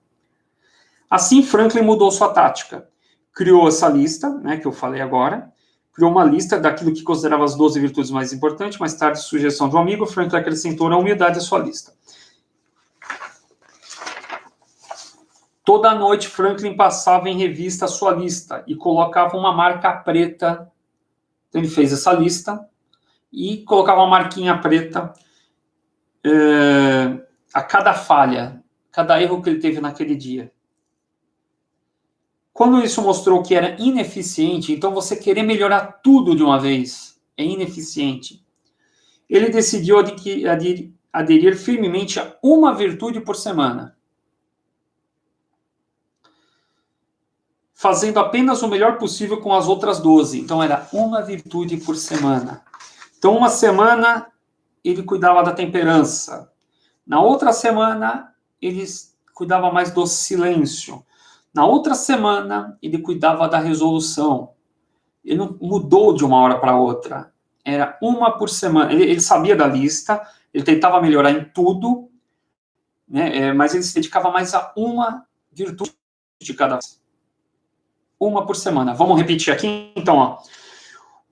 Assim, Franklin mudou sua tática. Criou essa lista, né, que eu falei agora. Criou uma lista daquilo que considerava as 12 virtudes mais importantes. Mais tarde, sugestão de um amigo, Franklin acrescentou a humildade à sua lista. Toda noite, Franklin passava em revista a sua lista e colocava uma marca preta. Então, ele fez essa lista e colocava uma marquinha preta a cada falha, cada erro que ele teve naquele dia. Quando isso mostrou que era ineficiente, então você querer melhorar tudo de uma vez é ineficiente. Ele decidiu aderir firmemente a uma virtude por semana, fazendo apenas o melhor possível com as outras 12. Então, era uma virtude por semana. Então, uma semana, ele cuidava da temperança. Na outra semana, ele cuidava mais do silêncio. Na outra semana, ele cuidava da resolução. Ele não mudou de uma hora para outra. Era uma por semana. Ele sabia da lista, ele tentava melhorar em tudo, né, mas ele se dedicava mais a uma virtude de cada vez. Uma por semana. Vamos repetir aqui, então,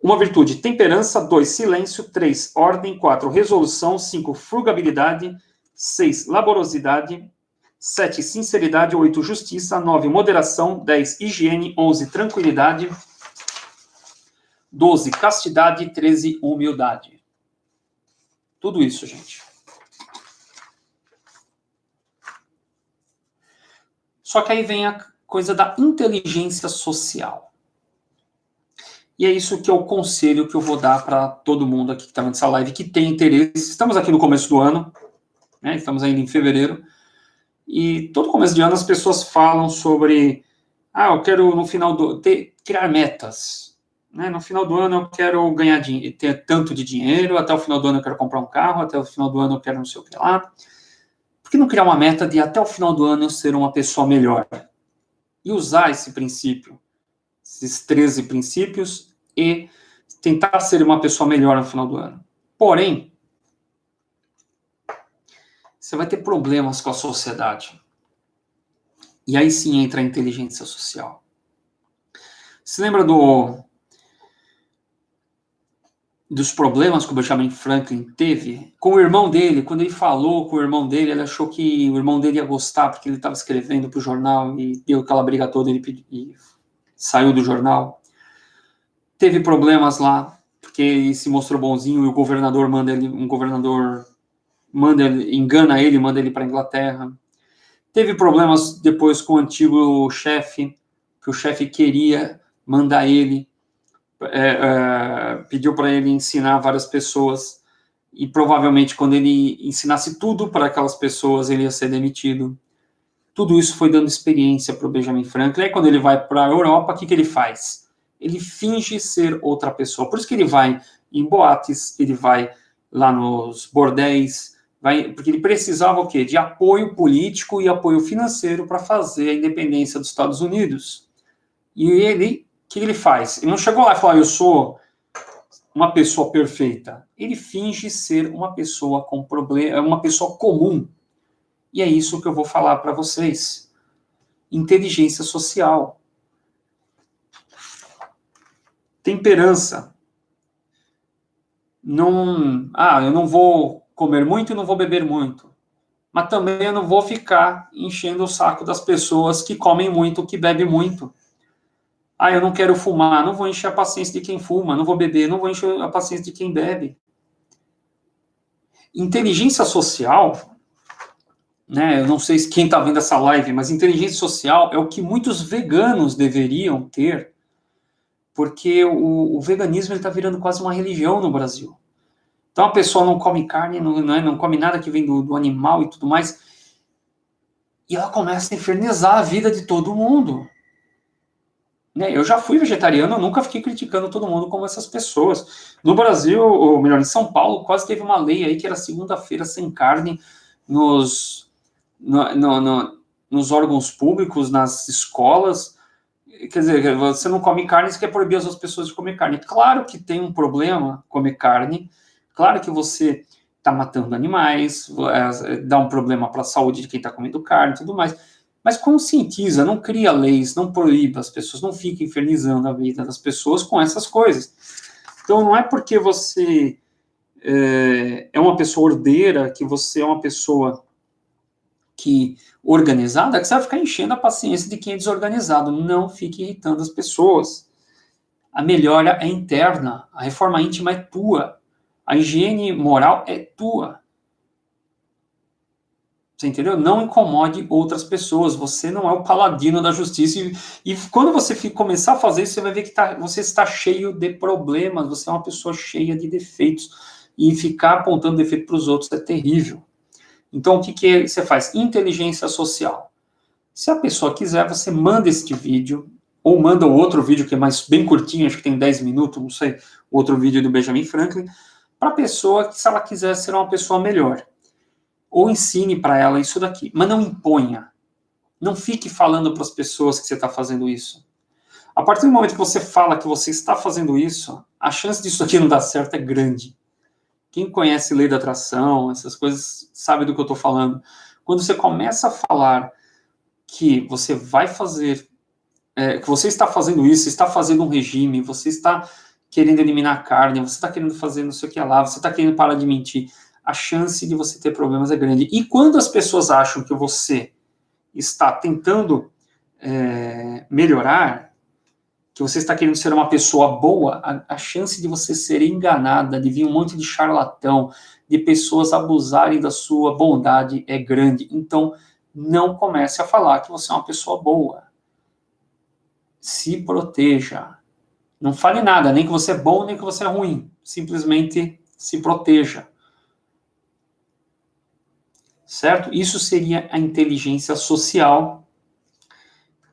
Uma virtude, temperança. 2, silêncio. 3, ordem. 4, resolução. 5, frugabilidade. 6, laborosidade. 7, sinceridade. 8, justiça. 9, moderação. 10, higiene. 11, tranquilidade. 12, castidade. 13, humildade. Tudo isso, gente. Só que aí vem a coisa da inteligência social. E é isso que é o conselho que eu vou dar para todo mundo aqui que está nessa live, que tem interesse. Estamos aqui no começo do ano, né? Estamos ainda em fevereiro, e todo começo de ano as pessoas falam sobre Eu quero, no final do... criar metas. Né? No final do ano eu quero ganhar dinheiro, ter tanto de dinheiro, até o final do ano eu quero comprar um carro, até o final do ano eu quero não sei o que lá. Por que não criar uma meta de até o final do ano eu ser uma pessoa melhor? E usar esse princípio, esses 13 princípios, e tentar ser uma pessoa melhor no final do ano. Porém, você vai ter problemas com a sociedade. E aí sim entra a inteligência social. Se lembra dos problemas que o Benjamin Franklin teve com o irmão dele? Quando ele falou com o irmão dele, ele achou que o irmão dele ia gostar, porque ele estava escrevendo para o jornal e deu aquela briga toda e saiu do jornal. Teve problemas lá, porque ele se mostrou bonzinho e o governador engana ele, manda ele para a Inglaterra. Teve problemas depois com o antigo chefe, que o chefe queria mandar ele, pediu para ele ensinar várias pessoas, e provavelmente quando ele ensinasse tudo para aquelas pessoas, ele ia ser demitido. Tudo isso foi dando experiência para o Benjamin Franklin. Aí quando ele vai para a Europa, o que ele faz? Ele finge ser outra pessoa. Por isso que ele vai em boates, ele vai lá nos bordéis, porque ele precisava o quê? De apoio político e apoio financeiro para fazer a independência dos Estados Unidos. E ele, o que ele faz? Ele não chegou lá e falou, eu sou uma pessoa perfeita. Ele finge ser uma pessoa com problema, uma pessoa comum. E é isso que eu vou falar para vocês. Inteligência social. Temperança. Eu não vou comer muito e não vou beber muito. Mas também eu não vou ficar enchendo o saco das pessoas que comem muito, que bebem muito. Eu não quero fumar, não vou encher a paciência de quem fuma, não vou beber, não vou encher a paciência de quem bebe. Inteligência social, né, eu não sei se quem está vendo essa live, mas inteligência social é o que muitos veganos deveriam ter, porque o veganismo está virando quase uma religião no Brasil. Então a pessoa não come carne, não come nada que vem do animal e tudo mais, e ela começa a infernizar a vida de todo mundo. Né? Eu já fui vegetariano, eu nunca fiquei criticando todo mundo como essas pessoas. No Brasil, ou melhor, em São Paulo, quase teve uma lei aí que era segunda-feira sem carne nos órgãos públicos, nas escolas. Quer dizer, você não come carne, você quer proibir as outras pessoas de comer carne. Claro que tem um problema comer carne, claro que você está matando animais, dá um problema para a saúde de quem está comendo carne e tudo mais, mas conscientiza, não cria leis, não proíba as pessoas, não fica infernizando a vida das pessoas com essas coisas. Então, não é porque você é uma pessoa ordeira, que você é uma pessoa organizada, que você vai ficar enchendo a paciência de quem é desorganizado. Não fique irritando as pessoas. A melhora é interna, a reforma íntima é tua, a higiene moral é tua. Você entendeu? Não incomode outras pessoas, você não é o paladino da justiça, e quando você começar a fazer isso, você vai ver que você está cheio de problemas, você é uma pessoa cheia de defeitos, e ficar apontando defeito para os outros é terrível. Então, o que você faz? Inteligência social. Se a pessoa quiser, você manda este vídeo, ou manda o outro vídeo, que é bem curtinho, acho que tem 10 minutos, não sei, outro vídeo do Benjamin Franklin, para a pessoa, se ela quiser ser uma pessoa melhor. Ou ensine para ela isso daqui, mas não imponha. Não fique falando para as pessoas que você está fazendo isso. A partir do momento que você fala que você está fazendo isso, a chance disso aqui não dar certo é grande. Quem conhece lei da atração, essas coisas, sabe do que eu estou falando. Quando você começa a falar que você vai fazer, que você está fazendo isso, está fazendo um regime, você está querendo eliminar a carne, você está querendo fazer não sei o que lá, você está querendo parar de mentir, a chance de você ter problemas é grande. E quando as pessoas acham que você está tentando melhorar, que você está querendo ser uma pessoa boa, a chance de você ser enganada, de vir um monte de charlatão, de pessoas abusarem da sua bondade é grande. Então, não comece a falar que você é uma pessoa boa. Se proteja. Não fale nada, nem que você é bom, nem que você é ruim. Simplesmente se proteja. Certo? Isso seria a inteligência social,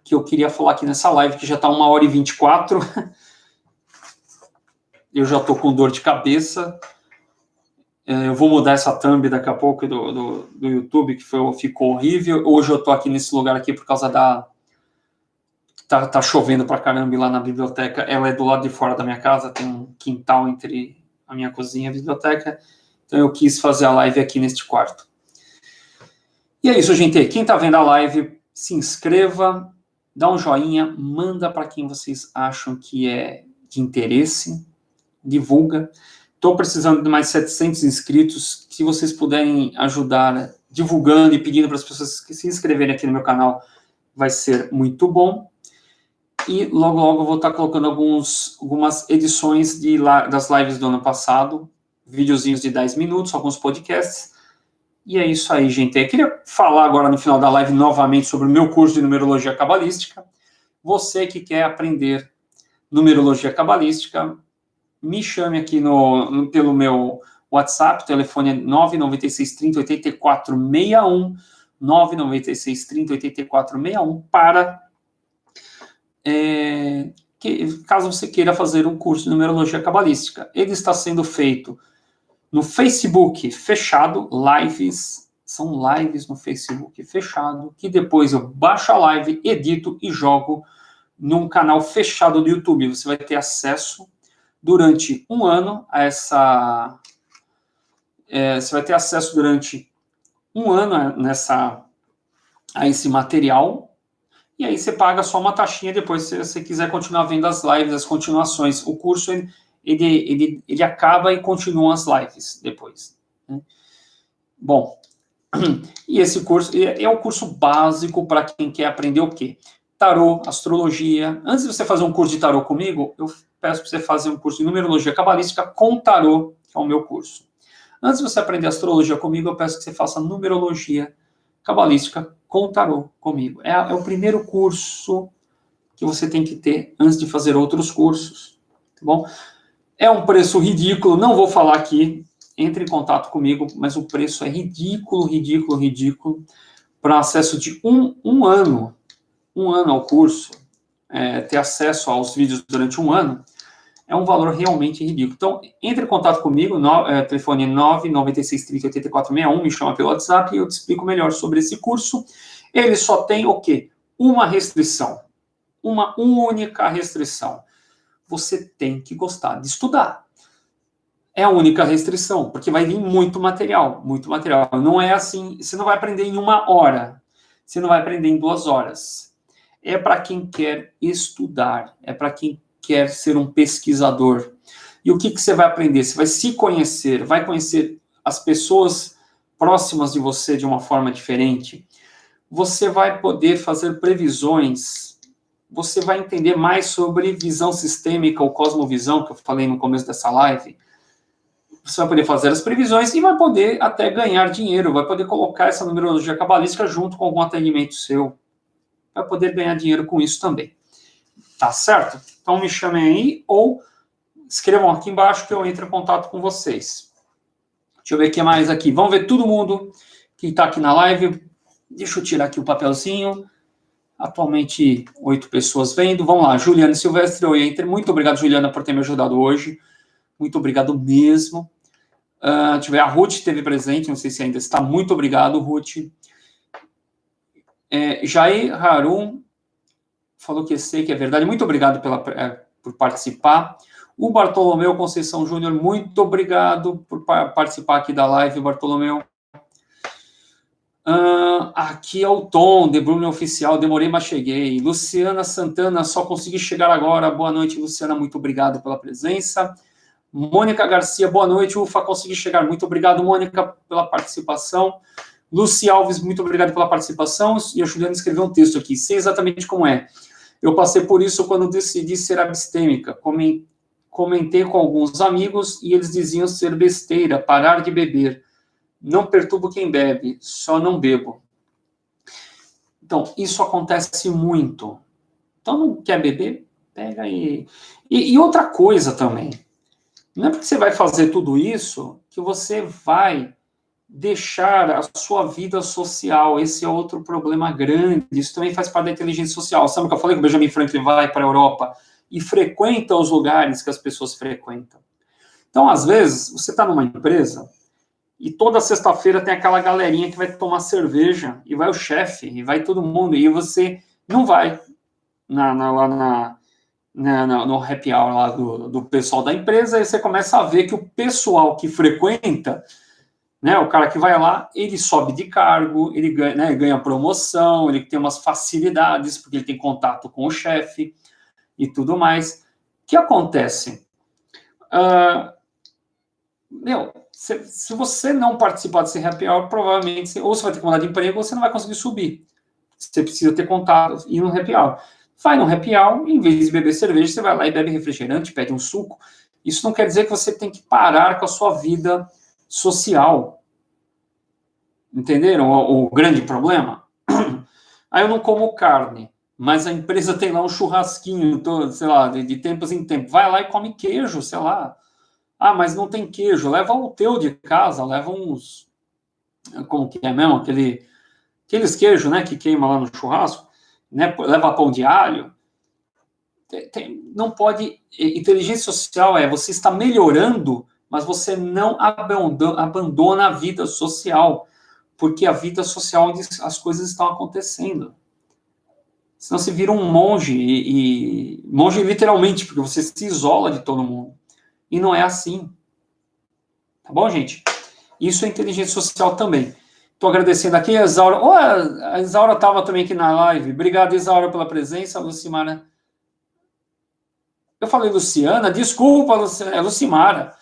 que eu queria falar aqui nessa live, que já está 1h24. Eu já estou com dor de cabeça. Eu vou mudar essa thumb daqui a pouco do YouTube, que ficou horrível. Hoje eu estou aqui nesse lugar aqui por causa da... Tá chovendo pra caramba lá na biblioteca. Ela é do lado de fora da minha casa, tem um quintal entre a minha cozinha e a biblioteca. Então eu quis fazer a live aqui neste quarto. E é isso, gente. Quem tá vendo a live, se inscreva, dá um joinha, manda para quem vocês acham que é de interesse, divulga. Estou precisando de mais 700 inscritos. Se vocês puderem ajudar divulgando e pedindo para as pessoas que se inscreverem aqui no meu canal, vai ser muito bom. E logo, logo eu vou estar colocando algumas edições das lives do ano passado, videozinhos de 10 minutos, alguns podcasts. E é isso aí, gente. Eu queria falar agora no final da live novamente sobre o meu curso de numerologia cabalística. Você que quer aprender numerologia cabalística, me chame aqui pelo meu WhatsApp, o telefone é 996 30 84 61, 996 30 84 61, para... caso você queira fazer um curso de numerologia cabalística. Ele está sendo feito no Facebook fechado, são lives no Facebook fechado, que depois eu baixo a live, edito e jogo num canal fechado do YouTube. Você vai ter acesso durante um ano a você vai ter acesso durante um ano a esse material. E aí você paga só uma taxinha depois, se você quiser continuar vendo as lives, as continuações. O curso, ele acaba e continuam as lives depois. Né? Bom, e esse curso é um curso básico para quem quer aprender o quê? Tarô, astrologia. Antes de você fazer um curso de tarô comigo, eu peço para você fazer um curso de numerologia cabalística com tarô, que é o meu curso. Antes de você aprender astrologia comigo, eu peço que você faça numerologia cabalística com tarô comigo. É o primeiro curso que você tem que ter antes de fazer outros cursos, tá bom? É um preço ridículo, não vou falar aqui, entre em contato comigo, mas o preço é ridículo, ridículo, ridículo, para acesso de um ano ao curso, ter acesso aos vídeos durante um ano, é um valor realmente ridículo. Então, entre em contato comigo, telefone 996 30 84 61, me chama pelo WhatsApp e eu te explico melhor sobre esse curso. Ele só tem o quê? Uma restrição. Uma única restrição. Você tem que gostar de estudar. É a única restrição, porque vai vir muito material, muito material. Não é assim, você não vai aprender em 1 hora, você não vai aprender em 2 horas. É para quem quer estudar, é para quem quer ser um pesquisador. E o que você vai aprender? Você vai se conhecer, vai conhecer as pessoas próximas de você de uma forma diferente. Você vai poder fazer previsões, você vai entender mais sobre visão sistêmica ou cosmovisão, que eu falei no começo dessa live. Você vai poder fazer as previsões e vai poder até ganhar dinheiro, vai poder colocar essa numerologia cabalística junto com algum atendimento seu. Vai poder ganhar dinheiro com isso também. Tá certo? Então me chamem aí ou escrevam aqui embaixo que eu entro em contato com vocês. Deixa eu ver o que mais aqui. Vamos ver todo mundo que está aqui na live. Deixa eu tirar aqui o papelzinho. Atualmente 8 pessoas vendo. Vamos lá, Juliana Silvestre, oi, Enter. Muito obrigado, Juliana, por ter me ajudado hoje. Muito obrigado mesmo. A Ruth esteve presente, não sei se ainda está. Muito obrigado, Ruth. Jair Harum falou que sei que é verdade. Muito obrigado por participar. O Bartolomeu Conceição Júnior, muito obrigado por participar aqui da live, Bartolomeu. Aqui é o Tom, de Bruno Oficial, demorei, mas cheguei. Luciana Santana, só consegui chegar agora. Boa noite, Luciana, muito obrigado pela presença. Mônica Garcia, boa noite, ufa, consegui chegar. Muito obrigado, Mônica, pela participação. Luci Alves, muito obrigado pela participação. E a Juliana escreveu um texto aqui, sei exatamente como é. Eu passei por isso quando decidi ser abstêmica. Comentei com alguns amigos e eles diziam ser besteira, parar de beber. Não perturbo quem bebe, só não bebo. Então, isso acontece muito. Então, não quer beber? Pega aí. E outra coisa também. Não é porque você vai fazer tudo isso que você vai deixar a sua vida social. Esse é outro problema grande. Isso também faz parte da inteligência social. Sabe o que eu falei que o Benjamin Franklin vai para a Europa e frequenta os lugares que as pessoas frequentam? Então, às vezes, você está numa empresa e toda sexta-feira tem aquela galerinha que vai tomar cerveja, e vai o chefe, e vai todo mundo, e você não vai lá no happy hour lá do pessoal da empresa, e você começa a ver que o pessoal que frequenta, né, o cara que vai lá, ele sobe de cargo, ele ganha, né, ganha promoção, ele tem umas facilidades, porque ele tem contato com o chefe e tudo mais. O que acontece? Se você não participar desse happy hour, provavelmente, ou você vai ter que mudar de emprego, ou você não vai conseguir subir. Você precisa ter contato e ir no happy hour. Vai no happy hour, em vez de beber cerveja, você vai lá e bebe refrigerante, pede um suco. Isso não quer dizer que você tem que parar com a sua vida social. Entenderam o grande problema? Aí eu não como carne, mas a empresa tem lá um churrasquinho, sei lá, de tempos em tempos. Vai lá e come queijo, sei lá. Ah, mas não tem queijo. Leva o teu de casa, leva uns... Como que é mesmo? Aqueles queijos, né, que queima lá no churrasco, né? Leva pão de alho. Não pode... Inteligência social você está melhorando, mas você não abandona a vida social, porque a vida social onde as coisas estão acontecendo. Senão você vira um monge, monge literalmente, porque você se isola de todo mundo. E não é assim. Tá bom, gente? Isso é inteligência social também. Estou agradecendo aqui a Isaura. Oh, a Isaura estava também aqui na live. Obrigado, Isaura, pela presença. Lucimara. Eu falei Luciana? Desculpa, Luciana. É Lucimara.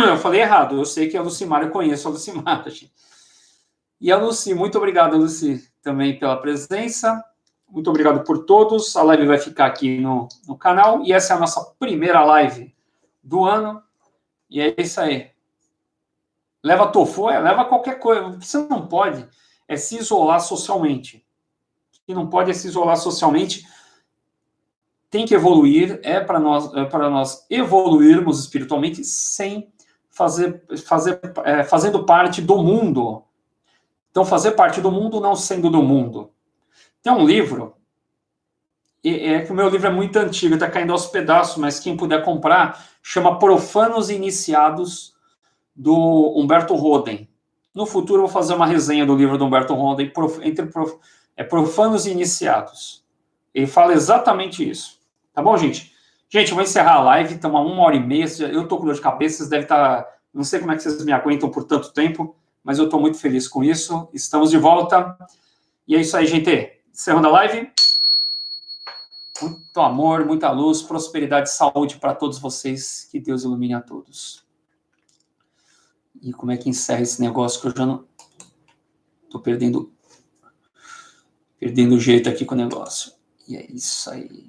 Eu falei errado. Eu sei que é a Lucimara. Eu conheço a Lucimara. Gente. E a Luci. Muito obrigado, Luci, também pela presença. Muito obrigado por todos. A live vai ficar aqui no canal. E essa é a nossa primeira live do ano. E é isso aí. Leva tofu, leva qualquer coisa. O que você não pode é se isolar socialmente. O que não pode é se isolar socialmente. Tem que evoluir, para nós evoluirmos espiritualmente sem fazendo parte do mundo. Então, fazer parte do mundo não sendo do mundo. Tem um livro, que o meu livro é muito antigo, está caindo aos pedaços, mas quem puder comprar, chama Profanos Iniciados, do Humberto Roden. No futuro eu vou fazer uma resenha do livro do Humberto Roden, Profanos e Iniciados. Ele fala exatamente isso. Tá bom, gente? Gente, eu vou encerrar a live, estamos a 1h30, eu estou com dor de cabeça, vocês devem estar... Não sei como é que vocês me aguentam por tanto tempo, mas eu estou muito feliz com isso. Estamos de volta. E é isso aí, gente. Encerrando a live. Muito amor, muita luz, prosperidade e saúde para todos vocês. Que Deus ilumine a todos. E como é que encerra esse negócio que eu já não... Tô perdendo o jeito aqui com o negócio. E é isso aí.